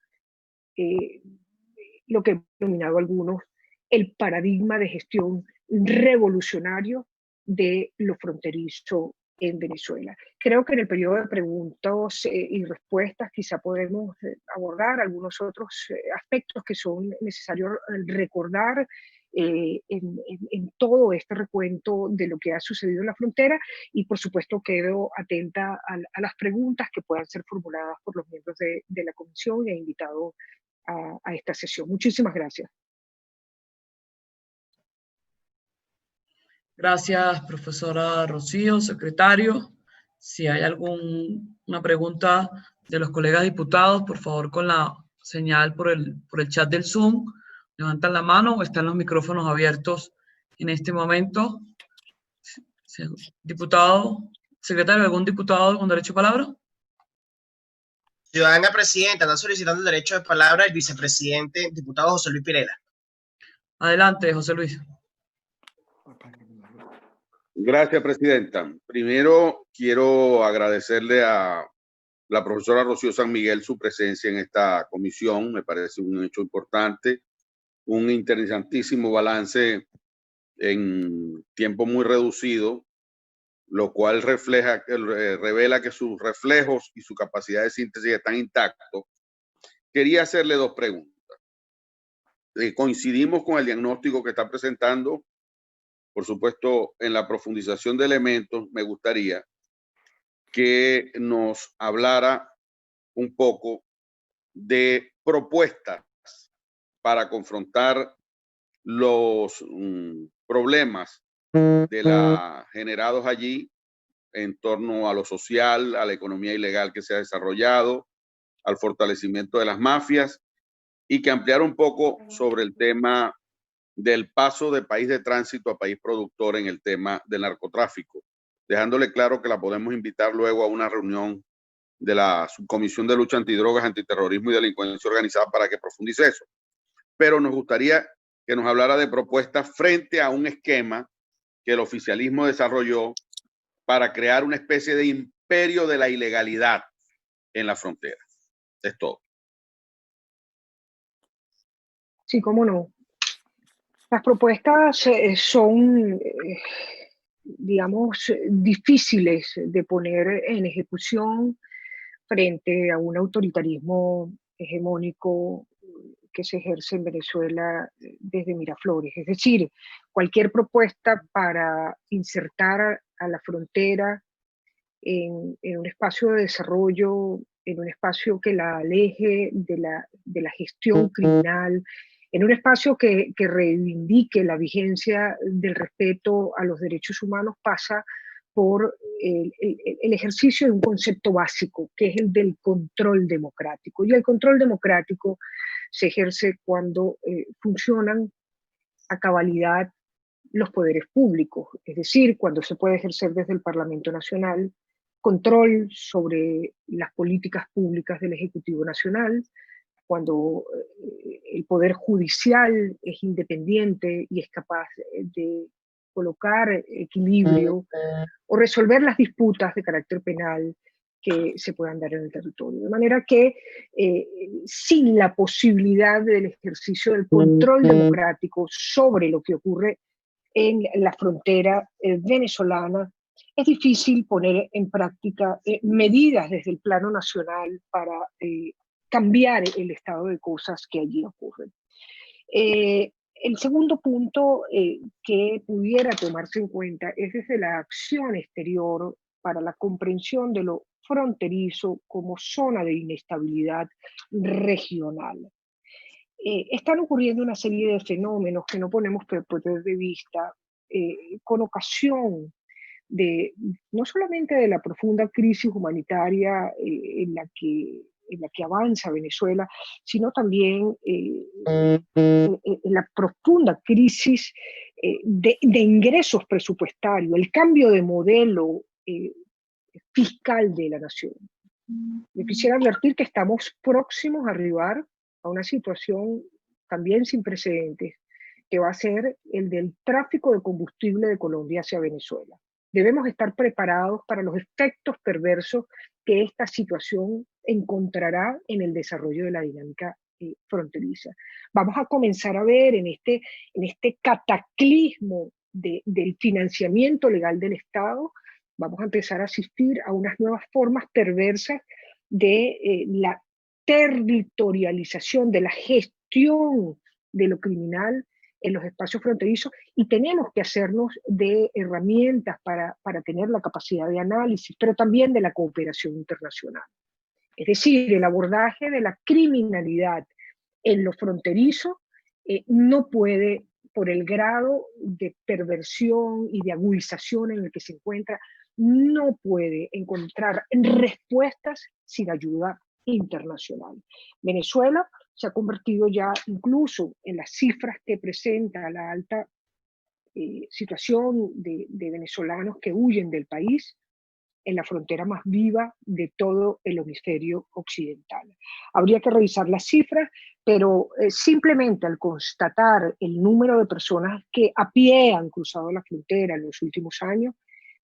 lo que han denominado algunos el paradigma de gestión revolucionario de lo fronterizo en Venezuela. Creo que en el periodo de preguntas y respuestas quizá podemos abordar algunos otros aspectos que son necesarios recordar en todo este recuento de lo que ha sucedido en la frontera, y por supuesto quedo atenta a las preguntas que puedan ser formuladas por los miembros de la comisión e invitado a esta sesión. Muchísimas gracias. Gracias, profesora Rocío, secretario. Si hay alguna pregunta de los colegas diputados, por favor, con la señal por el chat del Zoom, levantan la mano o están los micrófonos abiertos en este momento. Diputado, secretario, ¿algún diputado con derecho a palabra? Ciudadana presidenta, está solicitando el derecho de palabra el vicepresidente, diputado José Luis Pirela. Adelante, José Luis. Gracias, presidenta. Primero, quiero agradecerle a la profesora Rocío San Miguel su presencia en esta comisión. Me parece un hecho importante, un interesantísimo balance en tiempo muy reducido, lo cual revela que sus reflejos y su capacidad de síntesis están intactos. Quería hacerle dos preguntas. Coincidimos con el diagnóstico que está presentando. Por supuesto, en la profundización de elementos, me gustaría que nos hablara un poco de propuestas para confrontar los problemas generados allí en torno a lo social, a la economía ilegal que se ha desarrollado, al fortalecimiento de las mafias, y que ampliara un poco sobre el tema del paso de país de tránsito a país productor en el tema del narcotráfico, dejándole claro que la podemos invitar luego a una reunión de la Subcomisión de Lucha Antidrogas, Antiterrorismo y Delincuencia Organizada para que profundice eso. Pero nos gustaría que nos hablara de propuestas frente a un esquema que el oficialismo desarrolló para crear una especie de imperio de la ilegalidad en la frontera. Es todo. Sí, cómo no. Las propuestas son, digamos, difíciles de poner en ejecución frente a un autoritarismo hegemónico que se ejerce en Venezuela desde Miraflores. Es decir, cualquier propuesta para insertar a la frontera en un espacio de desarrollo, en un espacio que la aleje de la gestión criminal, en un espacio que reivindique la vigencia del respeto a los derechos humanos, pasa por el ejercicio de un concepto básico, que es el del control democrático. Y el control democrático se ejerce cuando funcionan a cabalidad los poderes públicos, es decir, cuando se puede ejercer desde el Parlamento Nacional control sobre las políticas públicas del Ejecutivo Nacional, cuando el Poder Judicial es independiente y es capaz de colocar equilibrio o resolver las disputas de carácter penal que se puedan dar en el territorio. De manera que sin la posibilidad del ejercicio del control democrático sobre lo que ocurre en la frontera venezolana, es difícil poner en práctica medidas desde el plano nacional para cambiar el estado de cosas que allí ocurren. El segundo punto que pudiera tomarse en cuenta es desde la acción exterior para la comprensión de lo fronterizo como zona de inestabilidad regional. Están ocurriendo una serie de fenómenos que no ponemos por perder de vista con ocasión de no solamente de la profunda crisis humanitaria en la que avanza Venezuela, sino también en la profunda crisis de ingresos presupuestarios, el cambio de modelo fiscal de la nación. Yo quisiera advertir que estamos próximos a arribar a una situación también sin precedentes, que va a ser el del tráfico de combustible de Colombia hacia Venezuela. Debemos estar preparados para los efectos perversos que esta situación encontrará en el desarrollo de la dinámica fronteriza. Vamos a comenzar a ver en este cataclismo del financiamiento legal del Estado, vamos a empezar a asistir a unas nuevas formas perversas de la territorialización, de la gestión de lo criminal en los espacios fronterizos, y tenemos que hacernos de herramientas para tener la capacidad de análisis, pero también de la cooperación internacional. Es decir, el abordaje de la criminalidad en lo fronterizo no puede, por el grado de perversión y de agudización en el que se encuentra, no puede encontrar respuestas sin ayuda internacional. Venezuela se ha convertido ya incluso en las cifras que presenta la alta situación de venezolanos que huyen del país, en la frontera más viva de todo el hemisferio occidental. Habría que revisar las cifras, pero simplemente al constatar el número de personas que a pie han cruzado la frontera en los últimos años,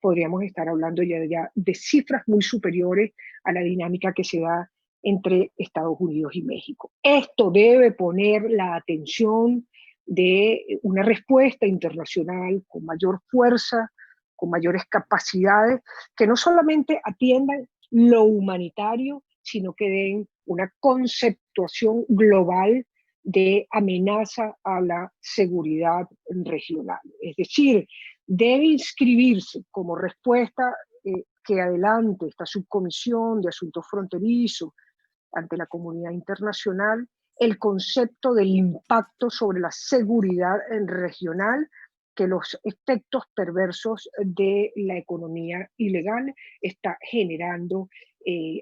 podríamos estar hablando ya de cifras muy superiores a la dinámica que se da entre Estados Unidos y México. Esto debe poner la atención de una respuesta internacional con mayor fuerza, con mayores capacidades, que no solamente atiendan lo humanitario, sino que den una conceptuación global de amenaza a la seguridad regional. Es decir, debe inscribirse como respuesta que adelante esta subcomisión de asuntos fronterizos ante la comunidad internacional el concepto del impacto sobre la seguridad regional que los efectos perversos de la economía ilegal está generando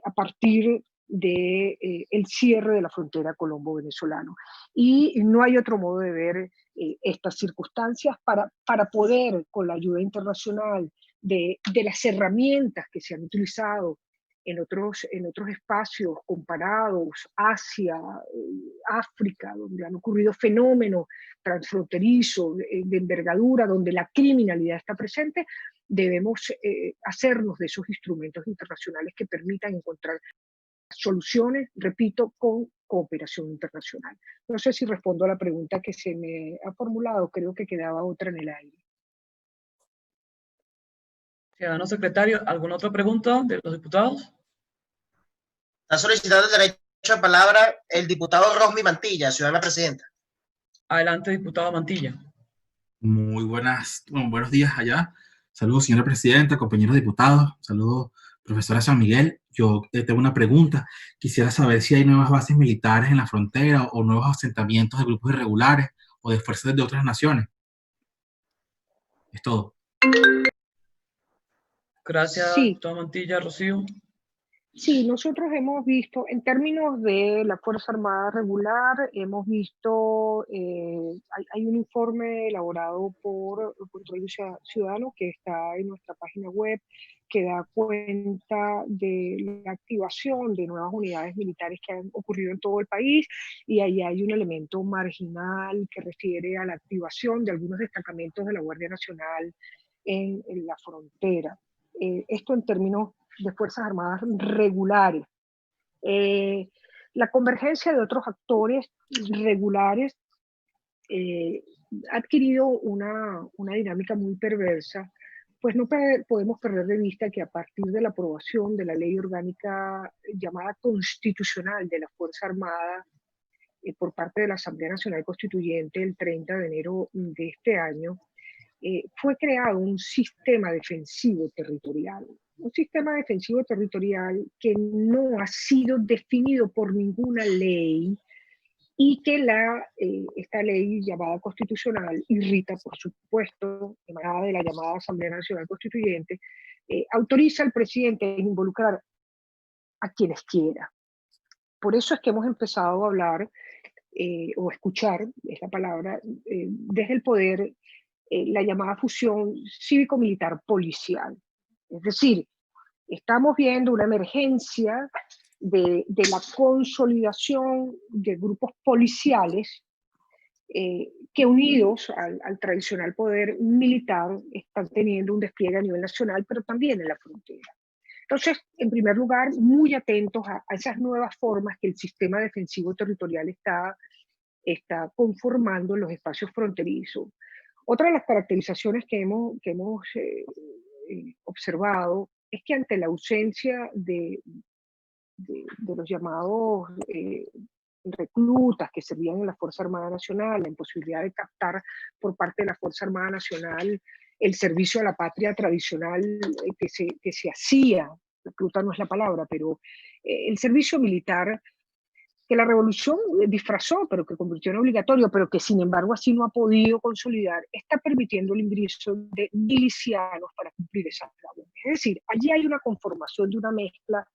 a partir del cierre de la frontera colombo-venezolano. Y no hay otro modo de ver estas circunstancias para poder, con la ayuda internacional, de las herramientas que se han utilizado en otros espacios comparados, Asia, África, donde han ocurrido fenómenos transfronterizos de envergadura, donde la criminalidad está presente, debemos hacernos de esos instrumentos internacionales que permitan encontrar soluciones, repito, con cooperación internacional. No sé si respondo a la pregunta que se me ha formulado, creo que quedaba otra en el aire. Ciudadano secretario, ¿alguna otra pregunta de los diputados? Está solicitando el derecho de palabra el diputado Rosmi Mantilla, ciudadana presidenta. Adelante, diputado Mantilla. Buenos días allá. Saludos, señora presidenta, compañeros diputados. Saludos, profesora San Miguel. Yo tengo una pregunta. Quisiera saber si hay nuevas bases militares en la frontera o nuevos asentamientos de grupos irregulares o de fuerzas de otras naciones. Es todo. Gracias, Sí. diputado Mantilla. Rocío. Sí, nosotros hemos visto, en términos de la Fuerza Armada regular, hemos visto, hay un informe elaborado por Control Ciudadano que está en nuestra página web, que da cuenta de la activación de nuevas unidades militares que han ocurrido en todo el país, y ahí hay un elemento marginal que refiere a la activación de algunos destacamentos de la Guardia Nacional en la frontera. Esto en términos de Fuerzas Armadas regulares. La convergencia de otros actores regulares ha adquirido una dinámica muy perversa, pues no podemos perder de vista que a partir de la aprobación de la ley orgánica llamada constitucional de la Fuerza Armada por parte de la Asamblea Nacional Constituyente el 30 de enero de este año, fue creado un sistema defensivo territorial. Un sistema defensivo territorial que no ha sido definido por ninguna ley y que esta ley llamada constitucional irrita, por supuesto, emanada de la llamada Asamblea Nacional Constituyente, autoriza al presidente a involucrar a quienes quiera. Por eso es que hemos empezado a hablar o escuchar, es la palabra, desde el poder, la llamada fusión cívico-militar policial. Es decir, estamos viendo una emergencia de la consolidación de grupos policiales que unidos al tradicional poder militar están teniendo un despliegue a nivel nacional, pero también en la frontera. Entonces, en primer lugar, muy atentos a esas nuevas formas que el sistema defensivo territorial está conformando en los espacios fronterizos. Otra de las caracterizaciones que hemos observado es que ante la ausencia de los llamados reclutas que servían en la Fuerza Armada Nacional, la imposibilidad de captar por parte de la Fuerza Armada Nacional el servicio a la patria tradicional que se hacía, recluta no es la palabra, pero el servicio militar que la revolución disfrazó, pero que convirtió en obligatorio, pero que sin embargo así no ha podido consolidar, está permitiendo el ingreso de milicianos para cumplir esas labores. Es decir, allí hay una conformación de una mezcla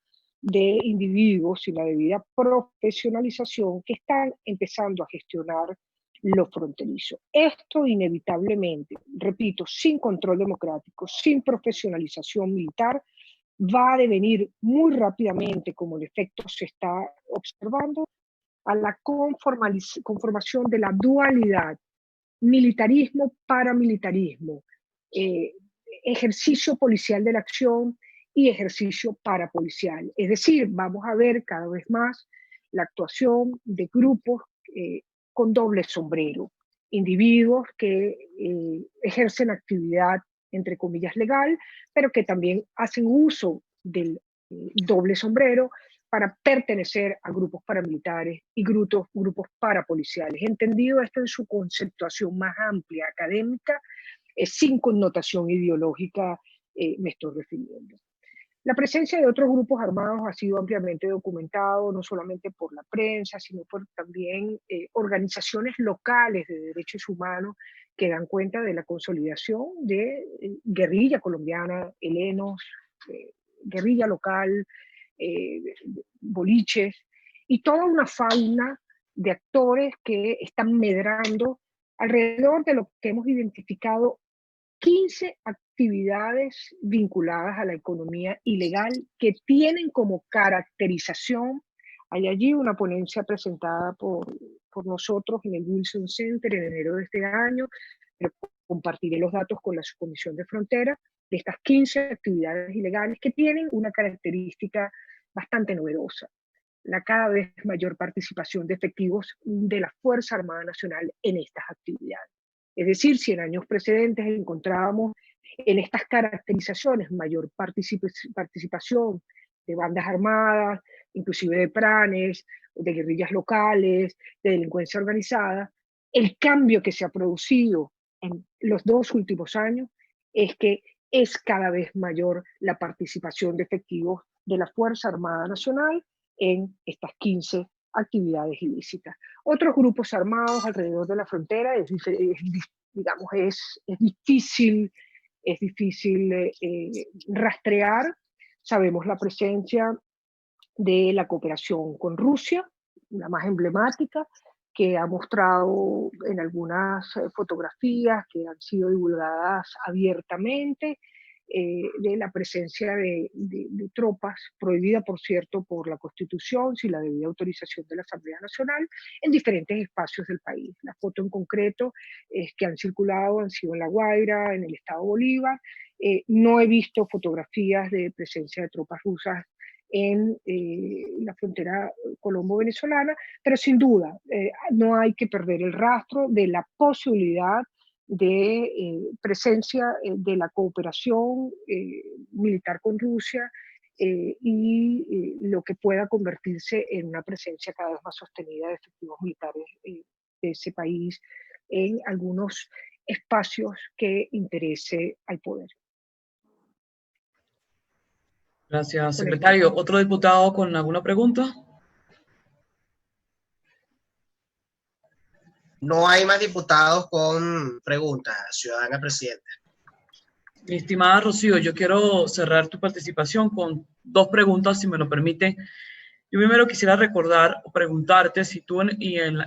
de individuos y la debida profesionalización que están empezando a gestionar lo fronterizo. Esto inevitablemente, repito, sin control democrático, sin profesionalización militar, va a devenir muy rápidamente, como en efecto se está observando, a la conformación de la dualidad militarismo-paramilitarismo, ejercicio policial de la acción y ejercicio parapolicial. Es decir, vamos a ver cada vez más la actuación de grupos con doble sombrero, individuos que ejercen actividad, entre comillas, legal, pero que también hacen uso del doble sombrero para pertenecer a grupos paramilitares y grupos parapoliciales. Entendido esto en su conceptuación más amplia, académica, sin connotación ideológica, me estoy refiriendo. La presencia de otros grupos armados ha sido ampliamente documentado, no solamente por la prensa, sino por también organizaciones locales de derechos humanos que dan cuenta de la consolidación de guerrilla colombiana, helenos, guerrilla local, boliches, y toda una fauna de actores que están medrando alrededor de lo que hemos identificado 15 actividades vinculadas a la economía ilegal que tienen como caracterización, hay allí una ponencia presentada por nosotros en el Wilson Center en enero de este año, pero compartiré los datos con la Subcomisión de Frontera, de estas 15 actividades ilegales que tienen una característica bastante novedosa: la cada vez mayor participación de efectivos de la Fuerza Armada Nacional en estas actividades. Es decir, si en años precedentes encontrábamos en estas caracterizaciones mayor participación de bandas armadas, inclusive de pranes, de guerrillas locales, de delincuencia organizada, el cambio que se ha producido en los 2 últimos años es que es cada vez mayor la participación de efectivos de la Fuerza Armada Nacional en estas 15 actividades ilícitas. Otros grupos armados alrededor de la frontera digamos, es difícil rastrear. Sabemos la presencia de la cooperación con Rusia, la más emblemática, que ha mostrado en algunas fotografías que han sido divulgadas abiertamente, de la presencia de tropas, prohibida por cierto por la Constitución, sin la debida autorización de la Asamblea Nacional, en diferentes espacios del país. La foto en concreto que han circulado han sido en La Guaira, en el estado Bolívar. No he visto fotografías de presencia de tropas rusas en la frontera colombo-venezolana, pero sin duda no hay que perder el rastro de la posibilidad de presencia de la cooperación militar con Rusia y lo que pueda convertirse en una presencia cada vez más sostenida de efectivos militares de ese país en algunos espacios que interese al poder. Gracias, secretario. ¿Otro diputado con alguna pregunta? No hay más diputados con preguntas, ciudadana presidenta. Mi estimada Rocío, yo quiero cerrar tu participación con 2 preguntas, si me lo permite. Yo primero quisiera recordar o preguntarte si tú en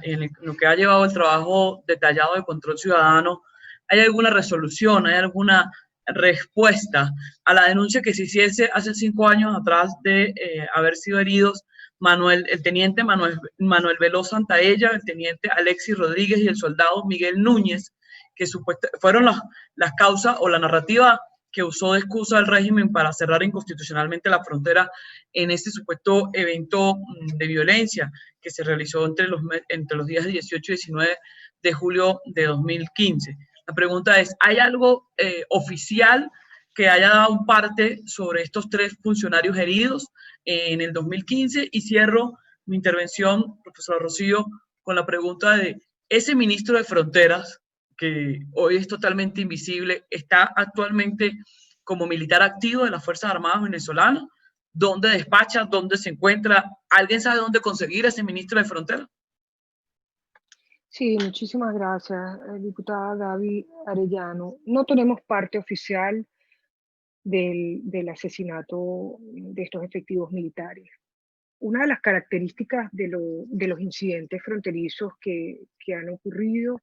lo que ha llevado el trabajo detallado de control ciudadano, ¿hay alguna resolución, hay alguna respuesta a la denuncia que se hiciese hace 5 años atrás de haber sido heridos el teniente Manuel Veloz Santaella, el teniente Alexis Rodríguez y el soldado Miguel Núñez, que fueron las causas o la narrativa que usó de excusa el régimen para cerrar inconstitucionalmente la frontera en este supuesto evento de violencia que se realizó entre los días 18 y 19 de julio de 2015. La pregunta es, ¿hay algo oficial que haya dado un parte sobre estos 3 funcionarios heridos en el 2015? Y cierro mi intervención, profesora Rocío, con la pregunta de ese ministro de Fronteras, que hoy es totalmente invisible, está actualmente como militar activo de las Fuerzas Armadas venezolanas. ¿Dónde despacha? ¿Dónde se encuentra? ¿Alguien sabe dónde conseguir a ese ministro de Fronteras? Sí, muchísimas gracias, diputada Gaby Arellano. No tenemos parte oficial del asesinato de estos efectivos militares. Una de las características de los incidentes fronterizos que han ocurrido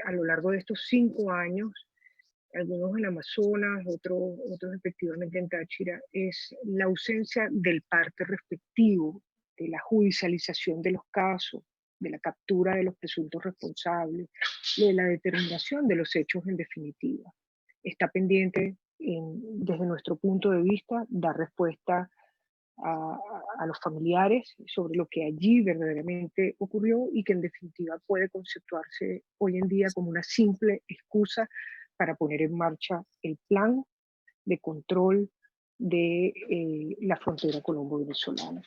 a lo largo de estos 5 años algunos en Amazonas, otros efectivamente en Táchira, es la ausencia del parte respectivo, de la judicialización de los casos, de la captura de los presuntos responsables, de la determinación de los hechos en definitiva. Está pendiente, desde nuestro punto de vista, dar respuesta a los familiares sobre lo que allí verdaderamente ocurrió y que en definitiva puede conceptuarse hoy en día como una simple excusa para poner en marcha el plan de control de la frontera colombo-venezolana.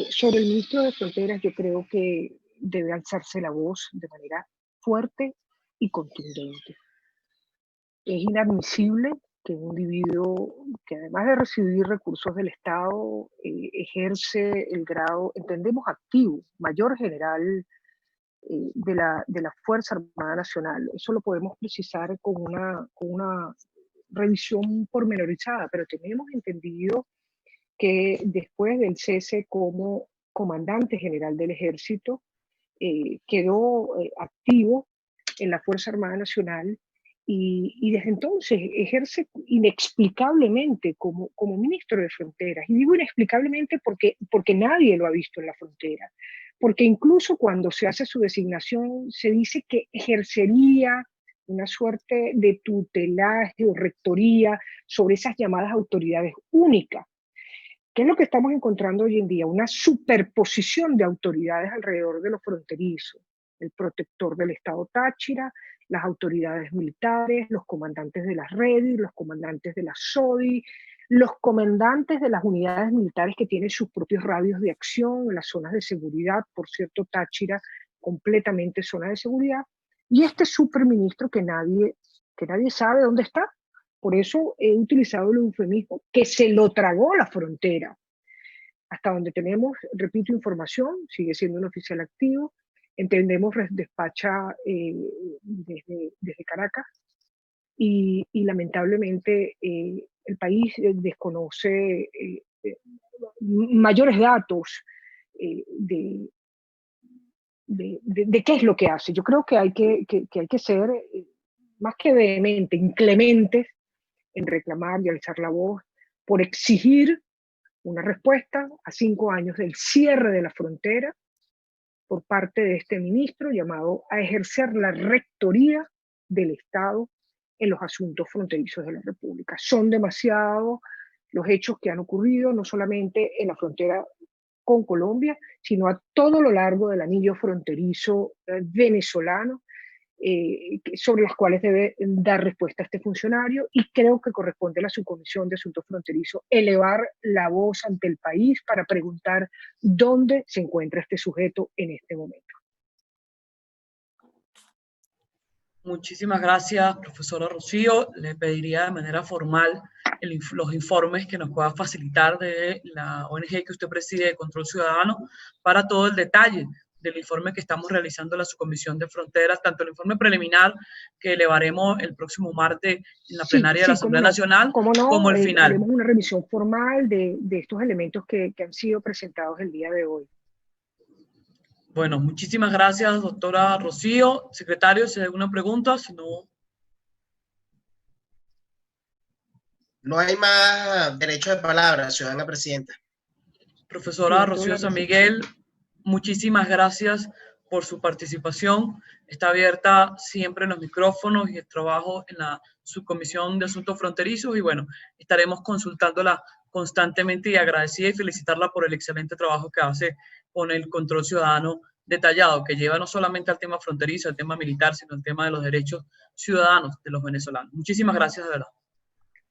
Sobre el ministro de Fronteras, yo creo que debe alzarse la voz de manera fuerte y contundente. Es inadmisible que un individuo que además de recibir recursos del Estado ejerce el grado, entendemos, activo, mayor general de la Fuerza Armada Nacional. Eso lo podemos precisar con una revisión pormenorizada, pero tenemos entendido que después del cese como comandante general del Ejército, quedó activo en la Fuerza Armada Nacional y desde entonces ejerce inexplicablemente como ministro de Fronteras. Y digo inexplicablemente porque nadie lo ha visto en la frontera. Porque incluso cuando se hace su designación se dice que ejercería una suerte de tutelaje o rectoría sobre esas llamadas autoridades únicas. ¿Qué es lo que estamos encontrando hoy en día? Una superposición de autoridades alrededor de los fronterizos. El protector del Estado Táchira, las autoridades militares, los comandantes de las REDI, los comandantes de la SODI, los comandantes de las unidades militares que tienen sus propios radios de acción en las zonas de seguridad. Por cierto, Táchira, completamente zona de seguridad. Y este superministro que nadie sabe dónde está. Por eso he utilizado el eufemismo que se lo tragó la frontera. Hasta donde tenemos, repito, información, sigue siendo un oficial activo. Entendemos, despacha desde Caracas y lamentablemente el país desconoce mayores datos de qué es lo que hace. Yo creo que hay que ser más que vehemente, inclementes en reclamar y alzar la voz por exigir una respuesta a 5 años del cierre de la frontera por parte de este ministro llamado a ejercer la rectoría del Estado en los asuntos fronterizos de la República. Son demasiados los hechos que han ocurrido, no solamente en la frontera con Colombia, sino a todo lo largo del anillo fronterizo venezolano, sobre las cuales debe dar respuesta este funcionario, y creo que corresponde a la Subcomisión de Asuntos Fronterizos elevar la voz ante el país para preguntar dónde se encuentra este sujeto en este momento. Muchísimas gracias, profesora Rocío. Le pediría de manera formal los informes que nos pueda facilitar de la ONG que usted preside de Control Ciudadano para todo el detalle del informe que estamos realizando en la Subcomisión de Fronteras, tanto el informe preliminar que elevaremos el próximo martes en la plenaria de la Asamblea Nacional, como el final. Haremos una revisión formal de estos elementos que han sido presentados el día de hoy. Bueno, muchísimas gracias, doctora Rocío. Secretario, si hay alguna pregunta, si no... No hay más derecho de palabra, ciudadana presidenta. Profesora Rocío San Miguel, muchísimas gracias por su participación. Está abierta siempre los micrófonos y el trabajo en la Subcomisión de Asuntos Fronterizos y bueno, estaremos consultándola constantemente y agradecida y felicitarla por el excelente trabajo que hace con el control ciudadano detallado, que lleva no solamente al tema fronterizo, al tema militar, sino al tema de los derechos ciudadanos de los venezolanos. Muchísimas gracias, de verdad.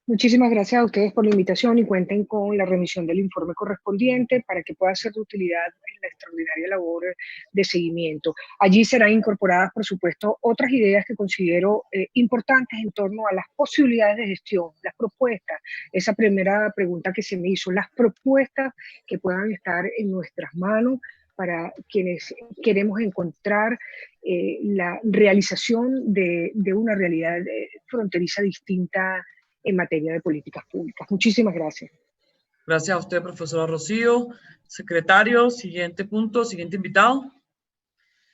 Muchísimas gracias a ustedes por la invitación y cuenten con la remisión del informe correspondiente para que pueda ser de utilidad en la extraordinaria labor de seguimiento. Allí serán incorporadas, por supuesto, otras ideas que considero importantes en torno a las posibilidades de gestión, las propuestas, esa primera pregunta que se me hizo, las propuestas que puedan estar en nuestras manos para quienes queremos encontrar la realización de una realidad fronteriza distinta en materia de políticas públicas. Muchísimas gracias. Gracias a usted, profesora Rocío. Secretario, siguiente punto, siguiente invitado.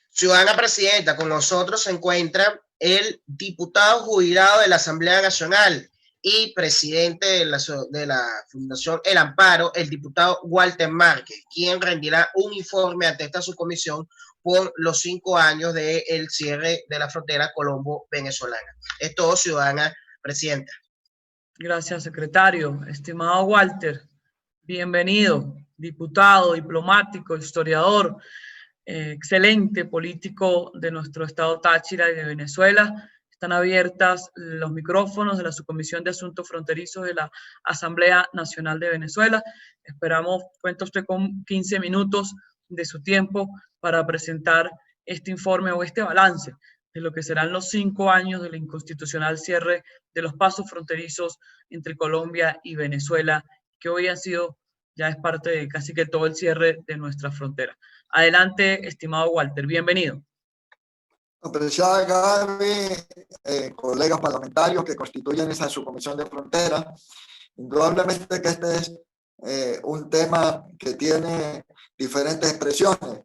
Ciudadana presidenta, con nosotros se encuentra el diputado jubilado de la Asamblea Nacional y presidente de la Fundación El Amparo, el diputado Walter Márquez, quien rendirá un informe ante esta subcomisión por los 5 años del cierre de la frontera colombo-venezolana. Es todo, ciudadana presidenta. Gracias, secretario. Estimado Walter, bienvenido, diputado, diplomático, historiador, excelente político de nuestro estado Táchira y de Venezuela. Están abiertas los micrófonos de la Subcomisión de Asuntos Fronterizos de la Asamblea Nacional de Venezuela. Esperamos, cuenta usted con 15 minutos de su tiempo para presentar este informe o este balance de lo que serán los 5 años del inconstitucional cierre de los pasos fronterizos entre Colombia y Venezuela, que hoy han sido, ya es parte de casi que todo el cierre de nuestra frontera. Adelante, estimado Walter, bienvenido. Apreciada Gaby, colegas parlamentarios que constituyen esa subcomisión de frontera, indudablemente que este es un tema que tiene diferentes expresiones.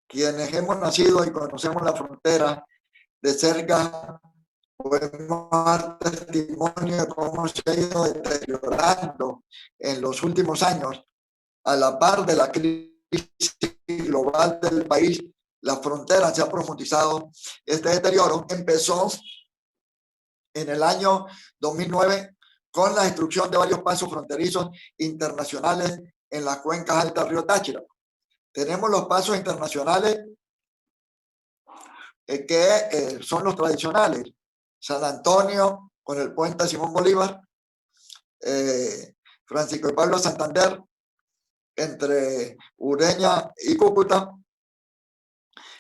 Quienes hemos nacido y conocemos la frontera de cerca, podemos dar testimonio de cómo se ha ido deteriorando en los últimos años, a la par de la crisis global del país. La frontera se ha profundizado. Este deterioro empezó en el año 2009 con la destrucción de varios pasos fronterizos internacionales en las cuencas altas del río Táchira. Tenemos los pasos internacionales que son los tradicionales. San Antonio con el puente Simón Bolívar, Francisco de Pablo Santander, entre Ureña y Cúcuta,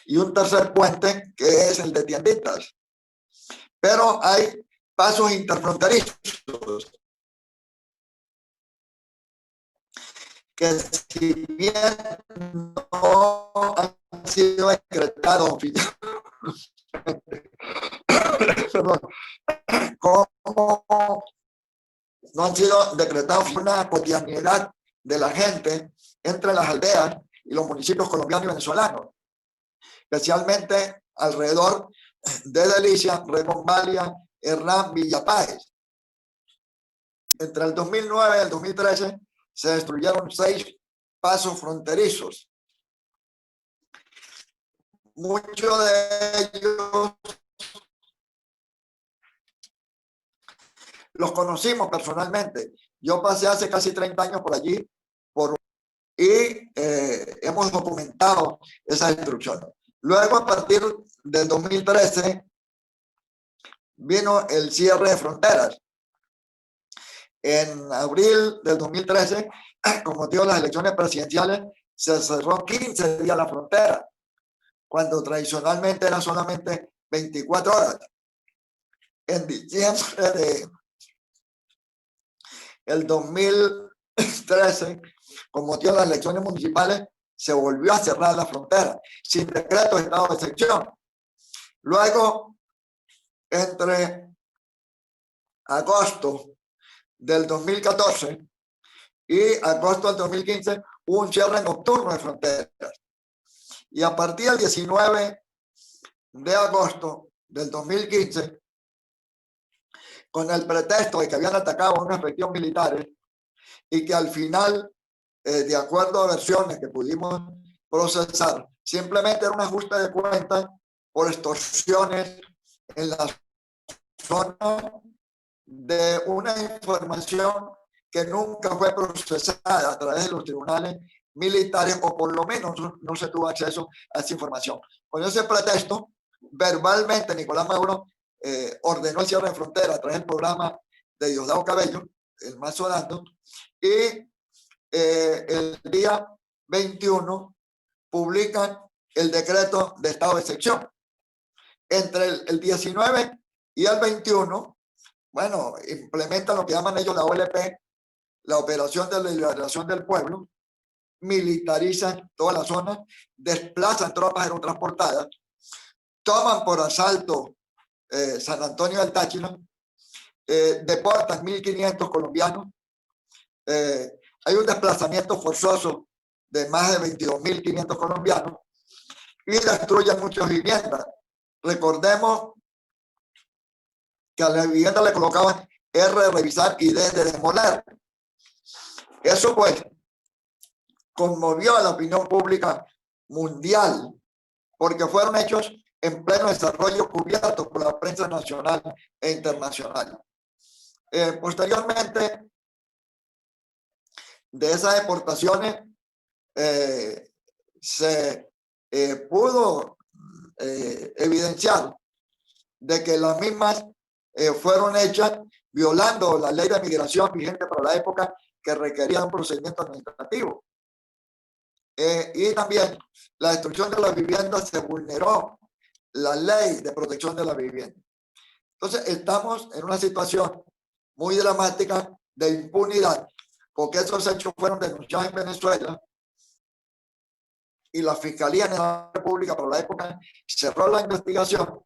y un tercer puente que es el de Tienditas. Pero hay pasos interfronterizos que, si bien no han sido decretados como no han sido decretados una cotidianidad de la gente entre las aldeas y los municipios colombianos y venezolanos, especialmente alrededor de Delicia, Reconvalia, Hernán, Villa Páez. Entre el 2009 y el 2013 se destruyeron 6 pasos fronterizos. Muchos de ellos los conocimos personalmente. Yo pasé hace casi 30 años por allí y hemos documentado esa destrucción. Luego, a partir del 2013, vino el cierre de fronteras. En abril del 2013, con motivo de las elecciones presidenciales, se cerró 15 días la frontera, cuando tradicionalmente era solamente 24 horas. En diciembre del 2013, con motivo de las elecciones municipales, se volvió a cerrar la frontera, sin decreto de estado de excepción. Luego, entre agosto del 2014 y agosto del 2015, hubo un cierre nocturno de fronteras. Y a partir del 19 de agosto del 2015, con el pretexto de que habían atacado a unos efectivos militares y que al final, de acuerdo a versiones que pudimos procesar, simplemente era un ajuste de cuentas por extorsiones en la zona de una información que nunca fue procesada a través de los tribunales militares, o por lo menos no se tuvo acceso a esa información. Con ese pretexto, verbalmente Nicolás Maduro ordenó el cierre de frontera a través del programa de Diosdado Cabello, el más sonando, y el día 21 publican el decreto de estado de excepción. Entre el 19 y el 21, bueno, implementan lo que llaman ellos la OLP, la Operación de Liberación del Pueblo, militarizan toda la zona, desplazan tropas aerotransportadas, toman por asalto San Antonio del Táchira, deportan 1.500 colombianos, hay un desplazamiento forzoso de más de 22.500 colombianos y destruyen muchas viviendas. Recordemos que a la vivienda le colocaban R de revisar y D de demoler. Eso pues conmovió a la opinión pública mundial, porque fueron hechos en pleno desarrollo cubiertos por la prensa nacional e internacional. Posteriormente de esas deportaciones se pudo evidenciar de que las mismas fueron hechas violando la ley de migración vigente para la época, que requería un procedimiento administrativo. Y también la destrucción de las viviendas se vulneró la ley de protección de la vivienda. Entonces estamos en una situación muy dramática de impunidad, porque esos hechos fueron denunciados en Venezuela y la Fiscalía de la República por la época cerró la investigación.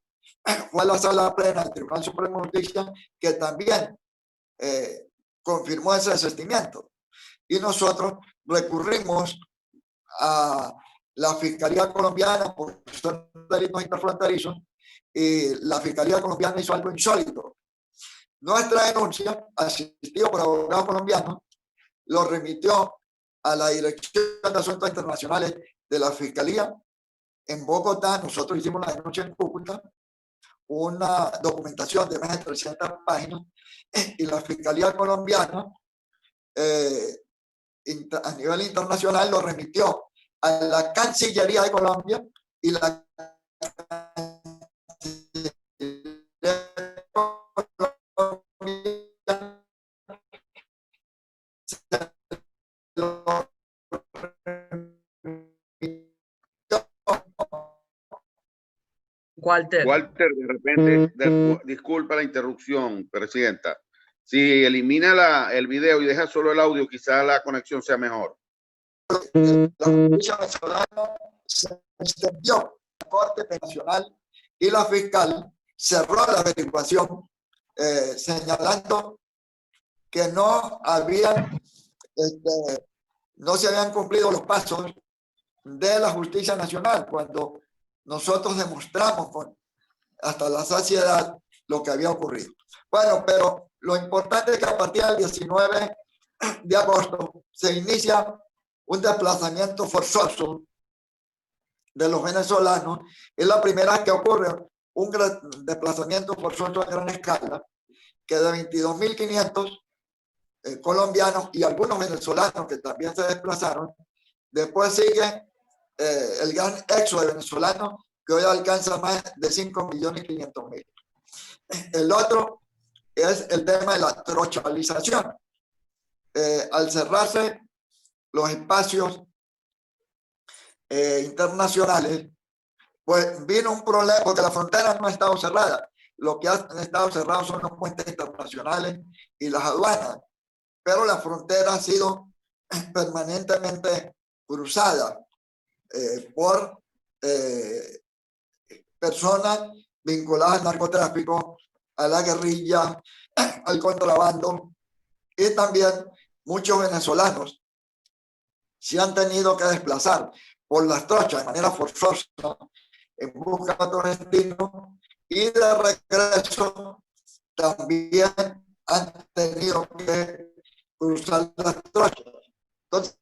Fue a la sala plena del Tribunal Supremo de Justicia que también confirmó ese desistimiento. Y nosotros recurrimos a la Fiscalía colombiana por delitos interfronterizos, y la Fiscalía colombiana hizo algo insólito. Nuestra denuncia, asistido por abogados colombianos, lo remitió a la Dirección de Asuntos Internacionales de la Fiscalía en Bogotá. Nosotros hicimos la denuncia en Cúcuta, una documentación de más de 300 páginas, y la Fiscalía colombiana a nivel internacional lo remitió a la Cancillería de Colombia, y la Walter. Walter, de repente, disculpa la interrupción, presidenta. Si elimina el video y deja solo el audio, quizá la conexión sea mejor. La justicia venezolana se extendió a la Corte Nacional y la fiscal cerró la averiguación señalando que no se habían cumplido los pasos de la justicia nacional, cuando nosotros demostramos hasta la saciedad lo que había ocurrido. Bueno, pero lo importante es que a partir del 19 de agosto se inicia un desplazamiento forzoso de los venezolanos. Es la primera vez que ocurre un desplazamiento forzoso a gran escala, que de 22.500 colombianos y algunos venezolanos que también se desplazaron. Después sigue el gran éxodo de venezolanos, que hoy alcanza más de 5.500.000. El otro es el tema de la trochalización. Al cerrarse los espacios internacionales, pues vino un problema, porque la frontera no ha estado cerrada. Lo que han estado cerrados son los puentes internacionales y las aduanas, pero la frontera ha sido permanentemente cruzada por personas vinculadas al narcotráfico, a la guerrilla, al contrabando, y también muchos venezolanos se han tenido que desplazar por las trochas de manera forzosa en busca de otro destino, y de regreso también han tenido que cruzar las trochas. Entonces,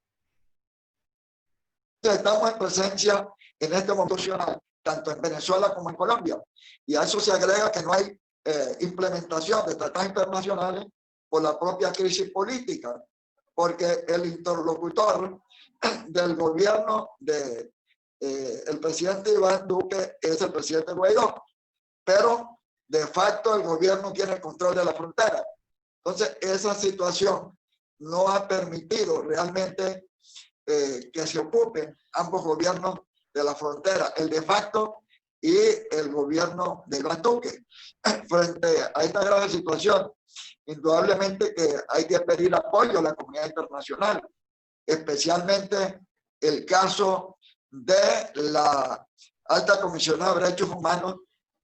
estamos en presencia en este momento nacional, tanto en Venezuela como en Colombia, y a eso se agrega que no hay implementación de tratados internacionales por la propia crisis política, porque el interlocutor del gobierno de el presidente Iván Duque es el presidente Guaidó, pero de facto el gobierno tiene el control de la frontera. Entonces esa situación no ha permitido realmente que se ocupen ambos gobiernos de la frontera, el de facto y el gobierno de Iván Duque. Frente a esta grave situación, indudablemente que hay que pedir apoyo a la comunidad internacional, especialmente el caso de la Alta Comisionada de Derechos Humanos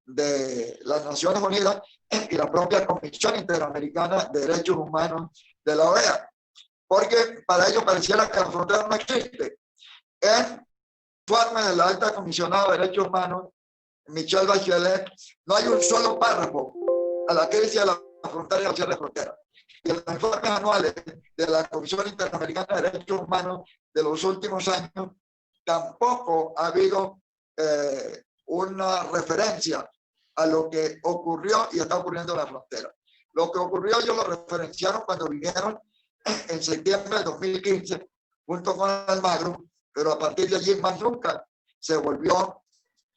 de las Naciones Unidas y la propia Comisión Interamericana de Derechos Humanos de la OEA, porque para ellos pareciera que la frontera no existe. En informe de la Alta Comisionada de Derechos Humanos, Michelle Bachelet, no hay un solo párrafo a la crisis de la frontera y al cierre de frontera. Y en los informes anuales de la Comisión Interamericana de Derechos Humanos de los últimos años, tampoco ha habido una referencia a lo que ocurrió y está ocurriendo en la frontera. Lo que ocurrió ellos lo referenciaron cuando vinieron en septiembre del 2015 junto con Almagro, pero a partir de allí más nunca se volvió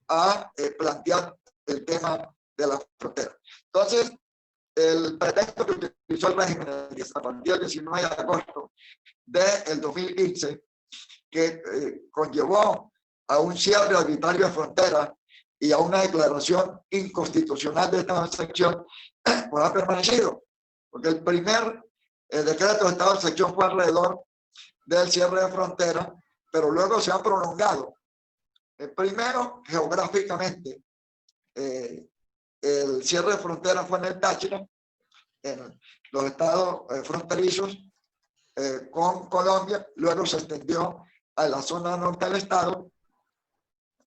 a plantear el tema de la frontera. Entonces, el pretexto que utilizó el régimen a partir del 19 de agosto del 2015, que conllevó a un cierre arbitrario de fronteras y a una declaración inconstitucional de esta sección, pues ha permanecido. Porque el primer decreto de estado de sección fue alrededor del cierre de fronteras, pero luego se ha prolongado. Primero, geográficamente, el cierre de fronteras fue en el Táchira, en los estados fronterizos con Colombia, luego se extendió a la zona norte del estado,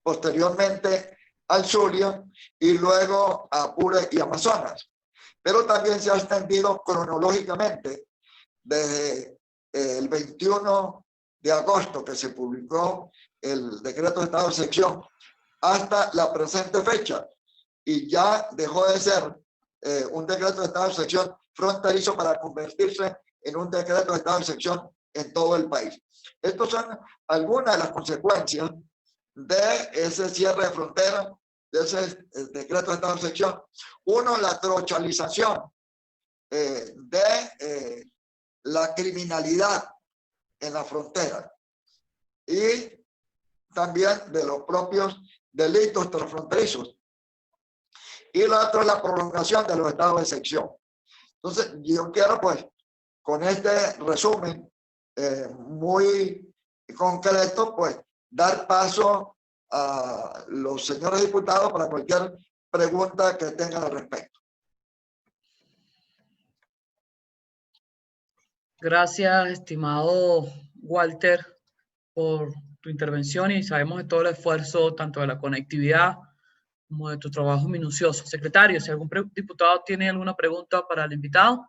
posteriormente al Zulia y luego a Apure y Amazonas. Pero también se ha extendido cronológicamente desde el 21 de agosto que se publicó el decreto de estado de sección hasta la presente fecha, y ya dejó de ser un decreto de estado de sección fronterizo para convertirse en un decreto de estado de sección en todo el país. Estas son algunas de las consecuencias de ese cierre de frontera, de ese decreto de estado de sección. Uno, la trochalización de la criminalidad en la frontera y también de los propios delitos transfronterizos. Y lo otro es la prolongación de los estados de sección. Entonces, yo quiero, pues, con este resumen muy concreto, pues, dar paso a los señores diputados para cualquier pregunta que tengan al respecto. Gracias, estimado Walter, por tu intervención, y sabemos de todo el esfuerzo, tanto de la conectividad como de tu trabajo minucioso. Secretario, si algún diputado tiene alguna pregunta para el invitado.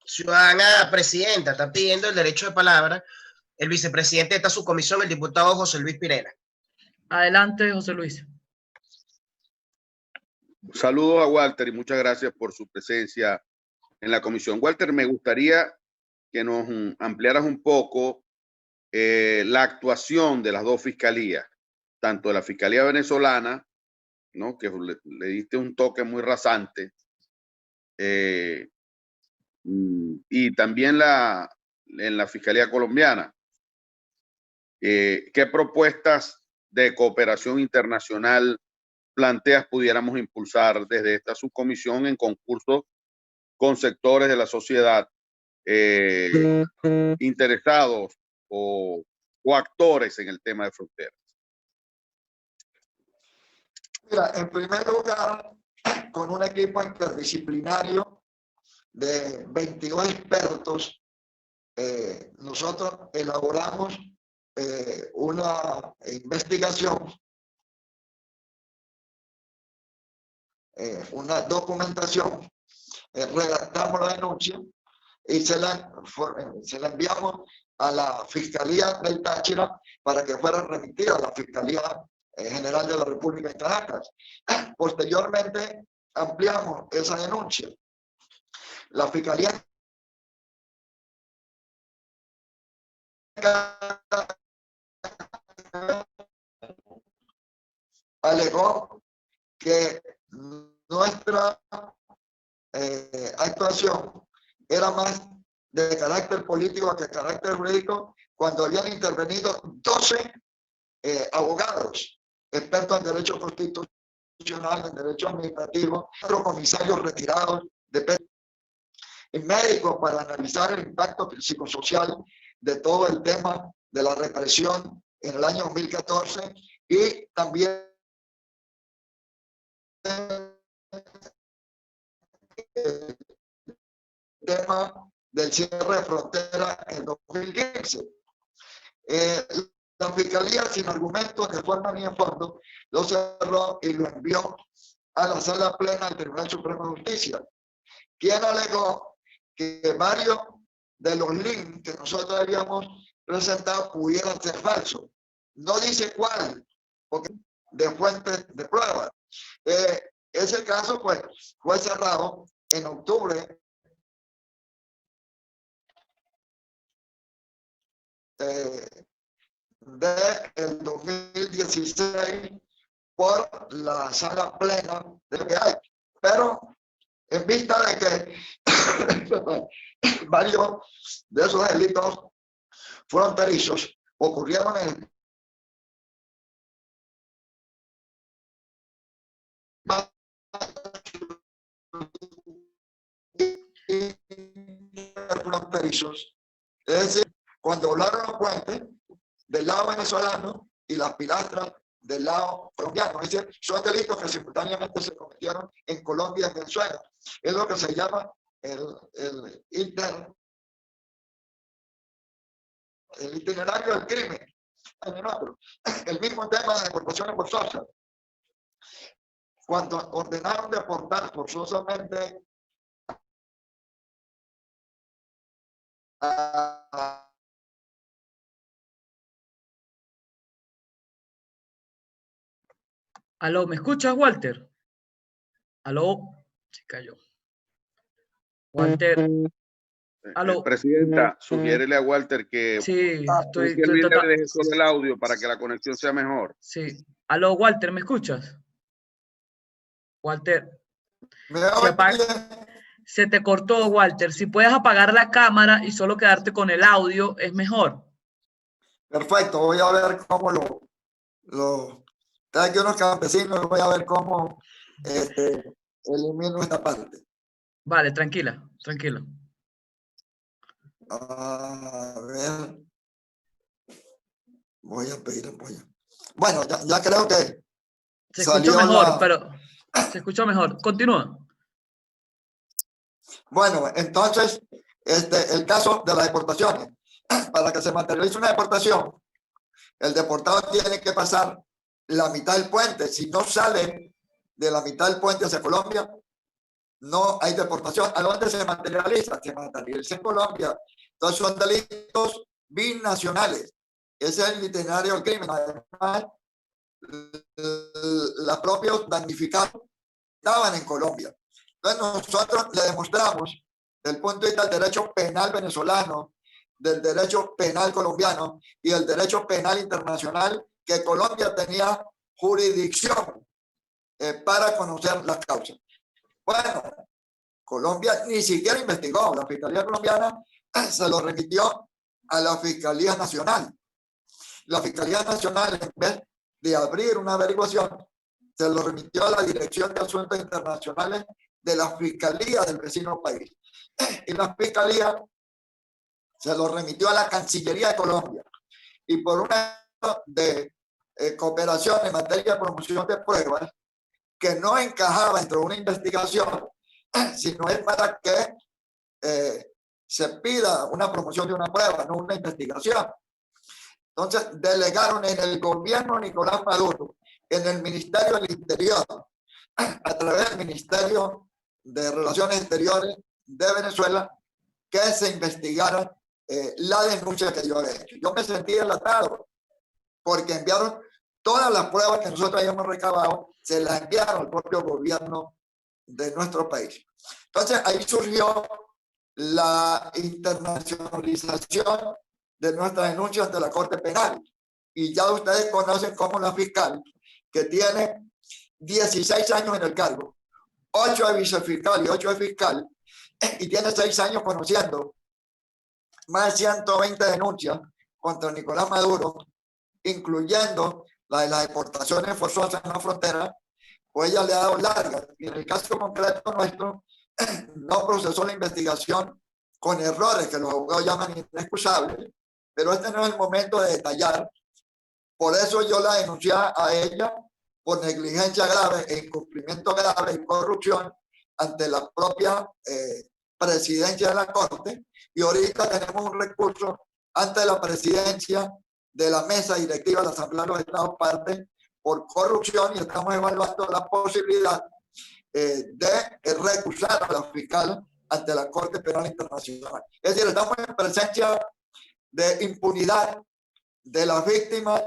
Ciudadana presidenta, está pidiendo el derecho de palabra el vicepresidente de esta subcomisión, el diputado José Luis Pirela. Adelante, José Luis. Saludos a Walter y muchas gracias por su presencia en la comisión. Walter, me gustaría que nos ampliaras un poco la actuación de las dos fiscalías, tanto de la Fiscalía venezolana, ¿no?, que le diste un toque muy rasante, y también en la Fiscalía colombiana. ¿Qué propuestas de cooperación internacional planteas pudiéramos impulsar desde esta subcomisión en concurso con sectores de la sociedad interesados o actores en el tema de fronteras? Mira, en primer lugar, con un equipo interdisciplinario de 22 expertos, nosotros elaboramos una investigación, una documentación, redactamos la denuncia y se la enviamos a la Fiscalía del Táchira para que fuera remitida a la Fiscalía General de la República en Caracas. Posteriormente ampliamos esa denuncia. La Fiscalía alegó que nuestra actuación era más de carácter político que de carácter jurídico, cuando habían intervenido 12 abogados, expertos en derecho constitucional, en derecho administrativo, 4 comisarios retirados y médicos para analizar el impacto psicosocial de todo el tema de la represión en el año 2014 y también el tema del cierre de frontera en 2015. La fiscalía, sin argumentos de forma ni en fondo, lo cerró y lo envió a la sala plena del Tribunal Supremo de Justicia, quien alegó que varios de los links que nosotros habíamos presentado pudieran ser falsos. No dice cuál, porque de fuentes de pruebas. Ese caso pues fue cerrado en octubre del 2016 por la sala plena de lo que hay. Pero en vista de que varios de esos delitos fronterizos ocurrieron en fronterizos, es decir, cuando volaron los puentes del lado venezolano y las pilastras del lado colombiano, es decir, son delitos que simultáneamente se cometieron en Colombia y en Venezuela. Es lo que se llama el itinerario del crimen. El mismo tema de deportaciones forzosas. Cuando ordenaron deportar forzosamente Aló, ¿me escuchas, Walter? Aló, se cayó. Walter, aló. Presidenta, sugiérele a Walter que Sí, estoy le tratando. deje solo el audio para que la conexión sea mejor. Sí. Aló, Walter, ¿me escuchas? Walter, se te cortó, Walter. Si puedes apagar la cámara y solo quedarte con el audio, es mejor. Perfecto, voy a ver cómo tengo aquí unos campesinos, voy a ver cómo elimino esta parte. Vale, tranquila, tranquila. A ver. Voy a pedir apoyo. Bueno, ya creo que se escuchó mejor, pero se escuchó mejor. Continúa. Bueno, entonces, el caso de las deportaciones. Para que se materialice una deportación, el deportado tiene que pasar la mitad del puente. Si no sale de la mitad del puente hacia Colombia, no hay deportación. ¿A dónde se materializa? Se materializa en Colombia. Entonces son delitos binacionales. Ese es el itinerario del crimen. Además, los propios damnificados estaban en Colombia. Entonces nosotros le demostramos, desde el punto de vista del derecho penal venezolano, del derecho penal colombiano y el derecho penal internacional, que Colombia tenía jurisdicción para conocer las causas. Bueno, Colombia ni siquiera investigó. La Fiscalía colombiana se lo remitió a la Fiscalía Nacional. La Fiscalía Nacional, en vez de abrir una averiguación, se lo remitió a la Dirección de Asuntos Internacionales de la Fiscalía del vecino país. Y la Fiscalía se lo remitió a la Cancillería de Colombia. Y por una de cooperación en materia de promoción de pruebas, que no encajaba dentro de una investigación, sino es para que se pida una promoción de una prueba, no una investigación. Entonces, delegaron en el gobierno de Nicolás Maduro, en el Ministerio del Interior, a través del Ministerio de Relaciones Exteriores de Venezuela, que se investigara la denuncia que yo había hecho. Yo me sentí delatado, porque enviaron todas las pruebas que nosotros habíamos recabado, se las enviaron al propio gobierno de nuestro país. Entonces, ahí surgió la internacionalización de nuestra denuncia ante la Corte Penal. Y ya ustedes conocen cómo la fiscal, que tiene 16 años en el cargo, 8 de vicefiscal y 8 de fiscal, y tiene 6 años conociendo más de 120 denuncias contra Nicolás Maduro, incluyendo la de las deportaciones forzosas en la frontera, pues ella le ha dado larga. Y en el caso concreto nuestro, no procesó la investigación con errores que los abogados llaman inexcusables, pero este no es el momento de detallar. Por eso yo la denuncié a ella por negligencia grave e incumplimiento grave y corrupción ante la propia presidencia de la Corte, y ahorita tenemos un recurso ante la presidencia de la mesa directiva de la Asamblea de los Estados Partes por corrupción, y estamos evaluando la posibilidad de recusar a la fiscal ante la Corte Penal Internacional. Es decir, estamos en presencia de impunidad de las víctimas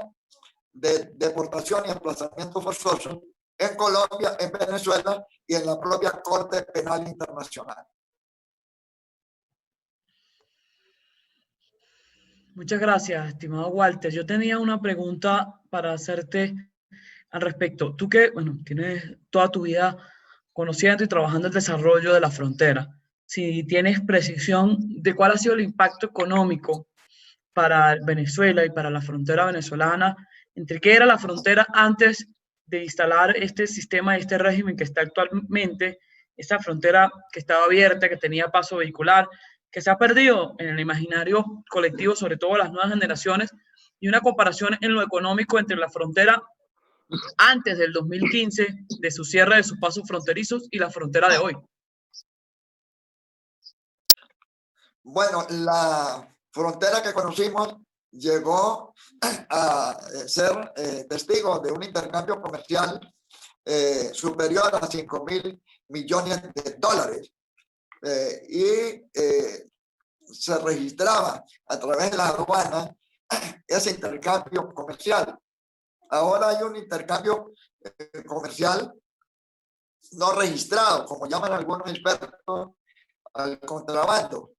de deportación y desplazamiento forzoso en Colombia, en Venezuela y en la propia Corte Penal Internacional. Muchas gracias, estimado Walter. Yo tenía una pregunta para hacerte al respecto. Tú que, bueno, tienes toda tu vida conociendo y trabajando el desarrollo de la frontera, si tienes precisión de cuál ha sido el impacto económico para Venezuela y para la frontera venezolana, entre qué era la frontera antes de instalar este sistema y este régimen que está actualmente, esa frontera que estaba abierta, que tenía paso vehicular, que se ha perdido en el imaginario colectivo, sobre todo las nuevas generaciones, y una comparación en lo económico entre la frontera antes del 2015, de su cierre de sus pasos fronterizos, y la frontera de hoy. Bueno, la frontera que conocimos llegó a ser testigo de un intercambio comercial superior a 5.000 millones de dólares. Y se registraba a través de la aduana ese intercambio comercial. Ahora hay un intercambio comercial no registrado, como llaman algunos expertos, al contrabando.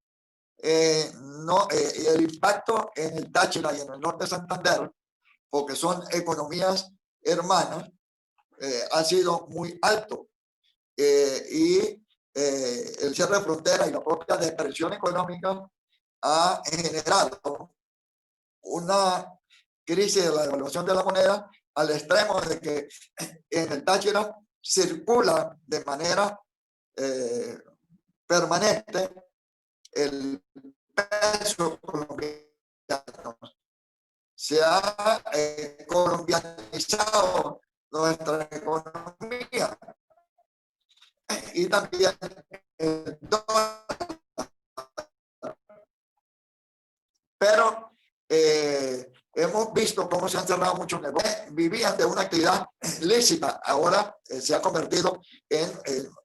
El impacto en el Táchira y en el norte de Santander, porque son economías hermanas, ha sido muy alto. Y el cierre de frontera y la propia depresión económica ha generado una crisis de la devaluación de la moneda al extremo de que en el Táchira circula de manera permanente el peso colombiano. Se ha colombianizado nuestra economía y también el dólar. Pero hemos visto cómo se han cerrado muchos negocios. Vivían de una actividad lícita, ahora se ha convertido en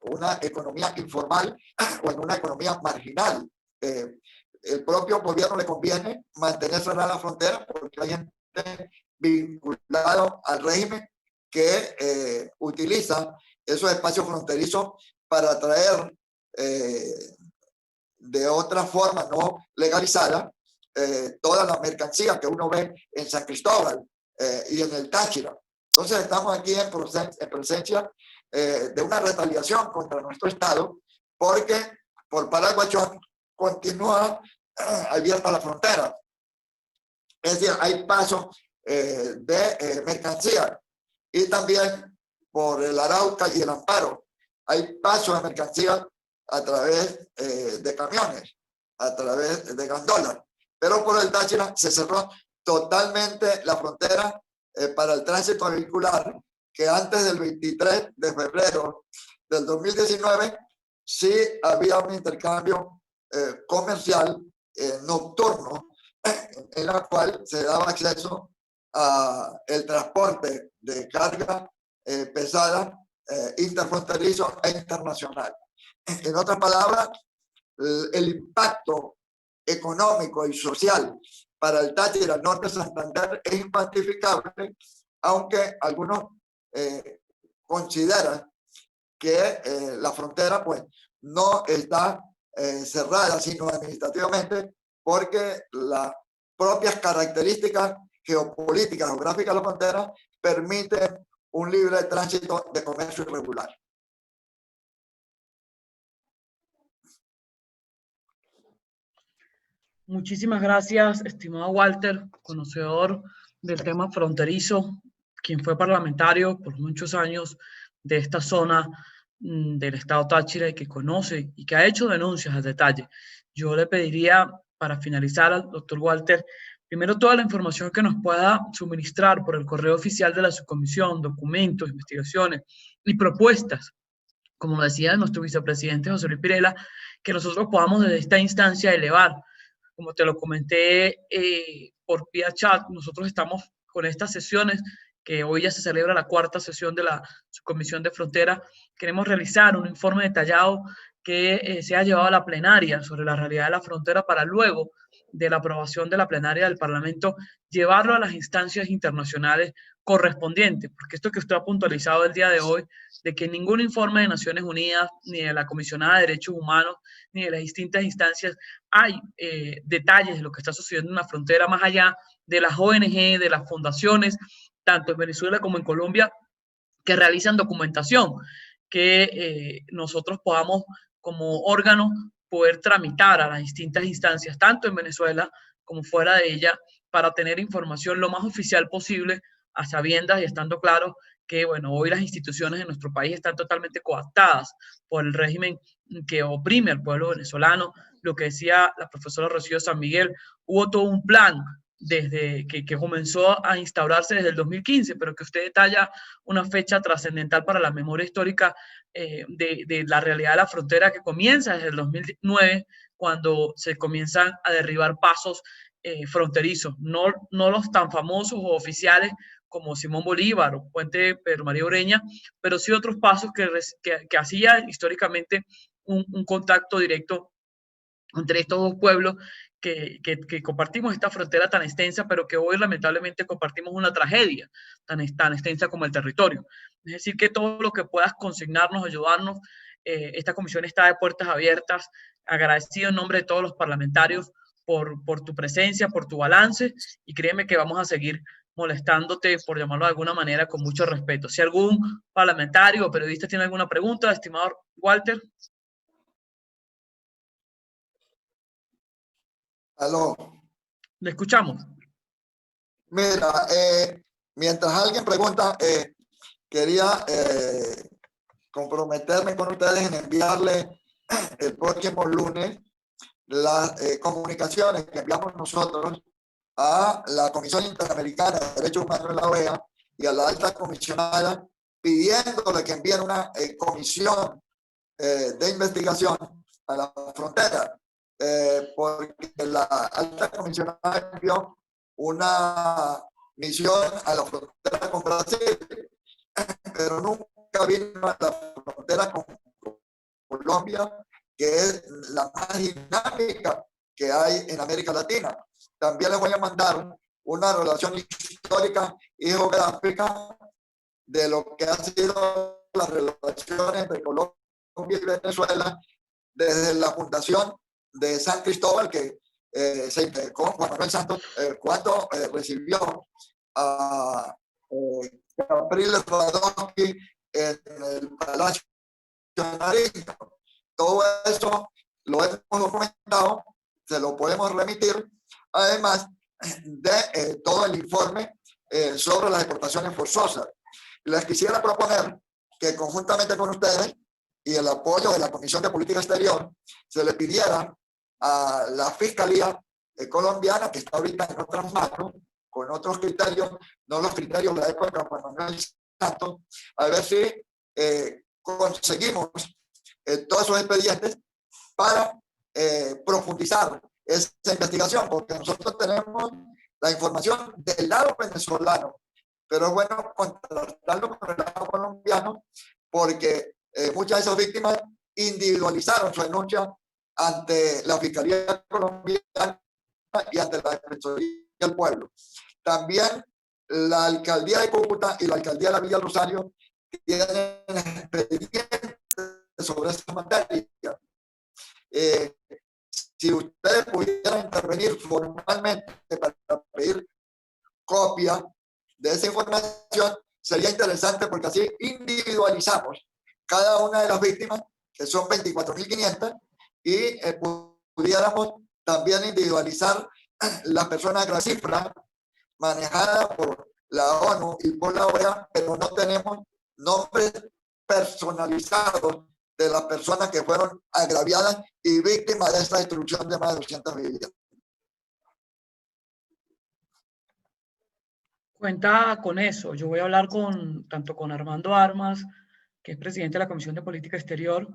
una economía informal o en una economía marginal. El propio gobierno le conviene mantener cerrada la frontera porque hay gente vinculada al régimen que utiliza esos espacios fronterizos para atraer de otra forma no legalizada toda la mercancía que uno ve en San Cristóbal y en el Táchira. Entonces estamos aquí en presencia de una retaliación contra nuestro Estado porque por Paraguayón continúa abierta la frontera. Es decir, hay paso de mercancía y también por el Arauca y el Amparo hay paso de mercancía a través de camiones, a través de gandolas. Pero por el Táchira se cerró totalmente la frontera para el tránsito vehicular, que antes del 23 de febrero del 2019 sí había un intercambio comercial nocturno en la cual se daba acceso a el transporte de carga pesada interfronterizo e internacional. En otras palabras, el impacto económico y social para el Táchira, el norte de Santander, es incuantificable, aunque algunos consideran que la frontera pues no está cerrada, sino administrativamente, porque las propias características geopolíticas, geográficas de la frontera permiten un libre tránsito de comercio irregular. Muchísimas gracias, estimado Walter, conocedor del tema fronterizo, quien fue parlamentario por muchos años de esta zona del estado Táchira y que conoce y que ha hecho denuncias al detalle. Yo le pediría, para finalizar, al doctor Walter, primero toda la información que nos pueda suministrar por el correo oficial de la subcomisión, documentos, investigaciones y propuestas, como decía nuestro vicepresidente José Luis Pirela, que nosotros podamos desde esta instancia elevar. Como te lo comenté por vía chat. Nosotros estamos con estas sesiones, que hoy ya se celebra la 4ª sesión de la Subcomisión de Frontera. Queremos realizar un informe detallado que sea llevado a la plenaria sobre la realidad de la frontera, para luego de la aprobación de la plenaria del Parlamento llevarlo a las instancias internacionales correspondientes, porque esto que usted ha puntualizado el día de hoy, de que ningún informe de Naciones Unidas, ni de la Comisionada de Derechos Humanos, ni de las distintas instancias hay detalles de lo que está sucediendo en la frontera, más allá de las ONG, de las fundaciones, tanto en Venezuela como en Colombia, que realizan documentación, que nosotros podamos como órgano poder tramitar a las distintas instancias, tanto en Venezuela como fuera de ella, para tener información lo más oficial posible, a sabiendas y estando claro que, bueno, hoy las instituciones de nuestro país están totalmente coaptadas por el régimen que oprime al pueblo venezolano. Lo que decía la profesora Rocío San Miguel, hubo todo un plan desde que comenzó a instaurarse desde el 2015, pero que usted detalla una fecha trascendental para la memoria histórica de la realidad de la frontera, que comienza desde el 2009, cuando se comienzan a derribar pasos fronterizos, no los tan famosos o oficiales como Simón Bolívar o Puente Pedro María Ureña, pero sí otros pasos que hacía históricamente un contacto directo entre estos dos pueblos que compartimos esta frontera tan extensa, pero que hoy lamentablemente compartimos una tragedia tan extensa como el territorio. Es decir, que todo lo que puedas consignarnos, ayudarnos, esta comisión está de puertas abiertas. Agradecido en nombre de todos los parlamentarios por tu presencia, por tu balance, y créeme que vamos a seguir molestándote, por llamarlo de alguna manera, con mucho respeto. Si algún parlamentario o periodista tiene alguna pregunta, estimado Walter. Aló. Le escuchamos. Mira, mientras alguien pregunta, quería comprometerme con ustedes en enviarle el próximo lunes las comunicaciones que enviamos nosotros a la Comisión Interamericana de Derechos Humanos de la OEA y a la alta comisionada, pidiéndole que envíen una comisión de investigación a la frontera, porque la alta comisionada envió una misión a la frontera con Brasil, pero nunca vino a la frontera con Colombia, que es la más dinámica que hay en América Latina. También les voy a mandar una relación histórica y geográfica de lo que han sido las relaciones entre Colombia y Venezuela desde la fundación de San Cristóbal, que se integró Juan Manuel Santos cuando recibió a Capriles Radonsky en el Palacio de Nariño. Todo eso lo hemos documentado, se lo podemos remitir, además de todo el informe sobre las deportaciones forzosas. Les quisiera proponer que conjuntamente con ustedes y el apoyo de la Comisión de Política Exterior, se le pidiera a la Fiscalía colombiana, que está ahorita en otras manos, con otros criterios, no los criterios de la época de Juan Manuel Santos, a ver si conseguimos todos esos expedientes para profundizar esa investigación, porque nosotros tenemos la información del lado venezolano, pero es bueno contrastarlo con el lado colombiano, porque muchas de esas víctimas individualizaron su denuncia ante la Fiscalía colombiana y ante la Defensoría del Pueblo. También la Alcaldía de Cúcuta y la Alcaldía de la Villa Rosario tienen expedientes sobre esa materia. Si ustedes pudieran intervenir formalmente para pedir copia de esa información, sería interesante, porque así individualizamos cada una de las víctimas, que son 24.500, y pudiéramos también individualizar las personas de la cifra manejada por la ONU y por la OEA, pero no tenemos nombres personalizados de las personas que fueron agraviadas y víctimas de esta destrucción de más de 200 viviendas. Cuenta con eso. Yo voy a hablar tanto con Armando Armas, que es presidente de la Comisión de Política Exterior,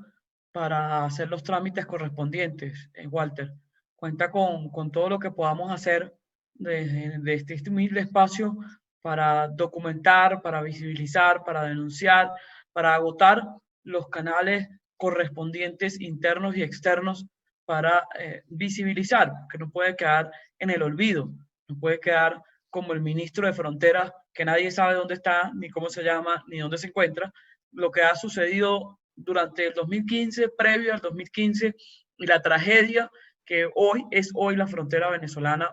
para hacer los trámites correspondientes. Walter, cuenta con todo lo que podamos hacer de este humilde espacio para documentar, para visibilizar, para denunciar, para agotar los canales correspondientes internos y externos para visibilizar, que no puede quedar en el olvido, no puede quedar como el ministro de Fronteras, que nadie sabe dónde está, ni cómo se llama, ni dónde se encuentra, lo que ha sucedido durante el 2015, previo al 2015, y la tragedia que hoy es la frontera venezolana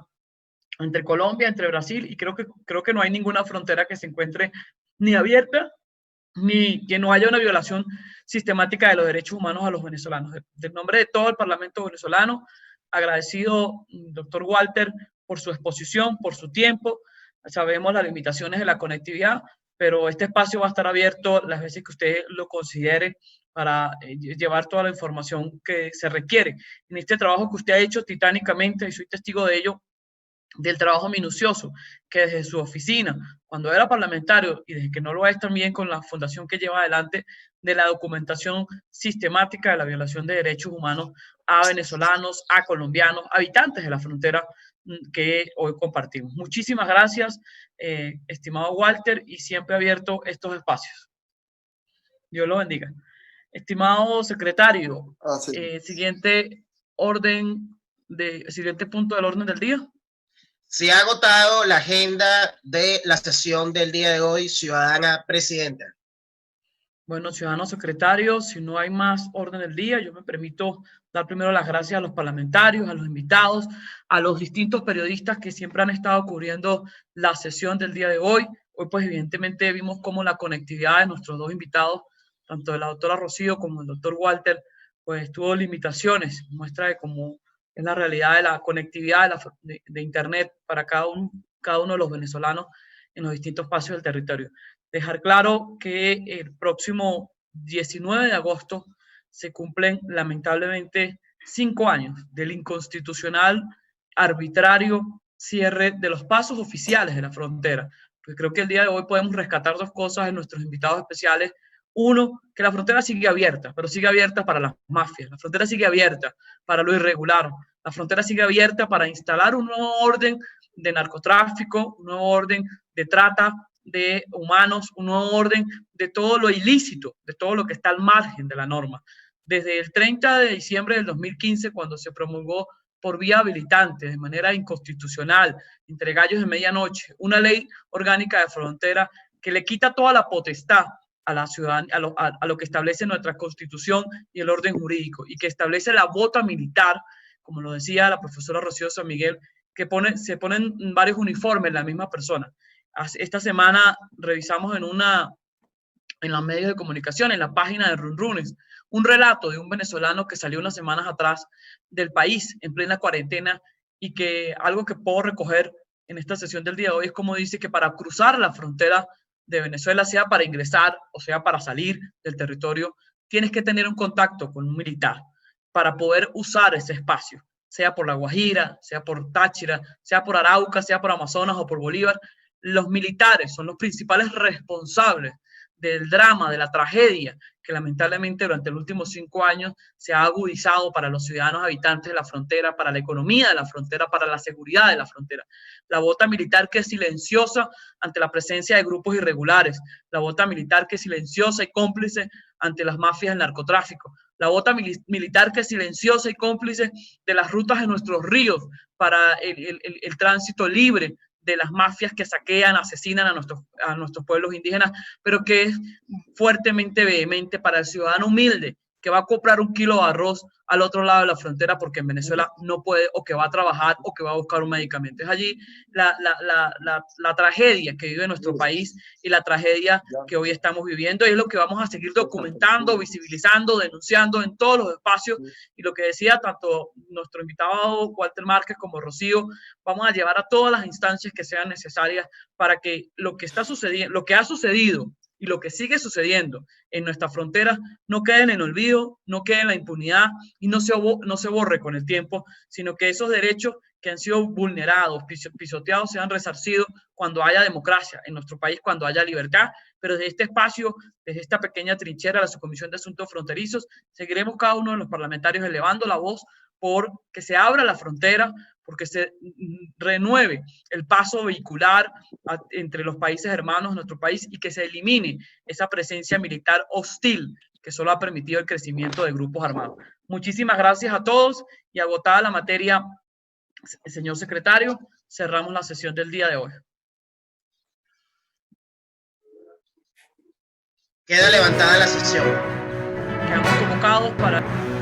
entre Colombia, entre Brasil, y creo que no hay ninguna frontera que se encuentre ni abierta, ni que no haya una violación sistemática de los derechos humanos a los venezolanos. En nombre de todo el Parlamento venezolano, agradecido, doctor Walter, por su exposición, por su tiempo. Sabemos las limitaciones de la conectividad, pero este espacio va a estar abierto las veces que usted lo considere para llevar toda la información que se requiere. En este trabajo que usted ha hecho titánicamente, y soy testigo de ello, del trabajo minucioso que desde su oficina, cuando era parlamentario y desde que no lo es también con la fundación que lleva adelante, de la documentación sistemática de la violación de derechos humanos a venezolanos, a colombianos, habitantes de la frontera que hoy compartimos. Muchísimas gracias, estimado Walter, y siempre abierto estos espacios. Dios lo bendiga. Estimado secretario, siguiente punto del orden del día. Se ha agotado la agenda de la sesión del día de hoy, ciudadana presidenta. Bueno, ciudadano secretario, si no hay más orden del día, yo me permito dar primero las gracias a los parlamentarios, a los invitados, a los distintos periodistas que siempre han estado cubriendo la sesión del día de hoy. Hoy, pues, evidentemente vimos cómo la conectividad de nuestros dos invitados, tanto de la doctora Rocío como el doctor Walter, pues tuvo limitaciones, muestra de cómo es la realidad de la conectividad de Internet para cada uno de los venezolanos en los distintos espacios del territorio. Dejar claro que el próximo 19 de agosto se cumplen lamentablemente 5 años del inconstitucional, arbitrario cierre de los pasos oficiales de la frontera. Pues creo que el día de hoy podemos rescatar dos cosas en nuestros invitados especiales. Uno, que la frontera sigue abierta, pero sigue abierta para las mafias. La frontera sigue abierta para lo irregular. La frontera sigue abierta para instalar un nuevo orden de narcotráfico, un nuevo orden de trata de humanos, un nuevo orden de todo lo ilícito, de todo lo que está al margen de la norma. Desde el 30 de diciembre del 2015, cuando se promulgó por vía habilitante, de manera inconstitucional, entre gallos de medianoche, una ley orgánica de frontera que le quita toda la potestad a la ciudadanía, a lo que establece nuestra Constitución y el orden jurídico, y que establece la bota militar, como lo decía la profesora Rocío San Miguel, que se ponen varios uniformes en la misma persona. Esta semana revisamos en los medios de comunicación, en la página de Runrunes, un relato de un venezolano que salió unas semanas atrás del país en plena cuarentena, y que algo que puedo recoger en esta sesión del día de hoy es como dice que para cruzar la frontera de Venezuela, sea para ingresar o sea para salir del territorio, tienes que tener un contacto con un militar para poder usar ese espacio, sea por La Guajira, sea por Táchira, sea por Arauca, sea por Amazonas o por Bolívar. Los militares son los principales responsables del drama, de la tragedia que lamentablemente durante los últimos 5 años se ha agudizado para los ciudadanos habitantes de la frontera, para la economía de la frontera, para la seguridad de la frontera. La bota militar que es silenciosa ante la presencia de grupos irregulares, la bota militar que es silenciosa y cómplice ante las mafias del narcotráfico, la bota militar que es silenciosa y cómplice de las rutas de nuestros ríos para el tránsito libre de las mafias que saquean, asesinan a nuestros pueblos indígenas, pero que es fuertemente vehemente para el ciudadano humilde que va a comprar un kilo de arroz al otro lado de la frontera porque en Venezuela no puede, o que va a trabajar, o que va a buscar un medicamento. Es allí la tragedia que vive nuestro país y la tragedia que hoy estamos viviendo, y es lo que vamos a seguir documentando, visibilizando, denunciando en todos los espacios. Y lo que decía tanto nuestro invitado Walter Márquez como Rocío, vamos a llevar a todas las instancias que sean necesarias para que lo que está sucediendo, lo que ha sucedido y lo que sigue sucediendo en nuestra frontera no quede en el olvido, no quede en la impunidad y no se borre con el tiempo, sino que esos derechos que han sido vulnerados, pisoteados, sean resarcidos cuando haya democracia en nuestro país, cuando haya libertad. Pero desde este espacio, desde esta pequeña trinchera, la Subcomisión de Asuntos Fronterizos, seguiremos cada uno de los parlamentarios elevando la voz por que se abra la frontera, porque se renueve el paso vehicular entre los países hermanos de nuestro país y que se elimine esa presencia militar hostil que solo ha permitido el crecimiento de grupos armados. Muchísimas gracias a todos y agotada la materia, señor secretario, cerramos la sesión del día de hoy. Queda levantada la sesión. Quedamos convocados para...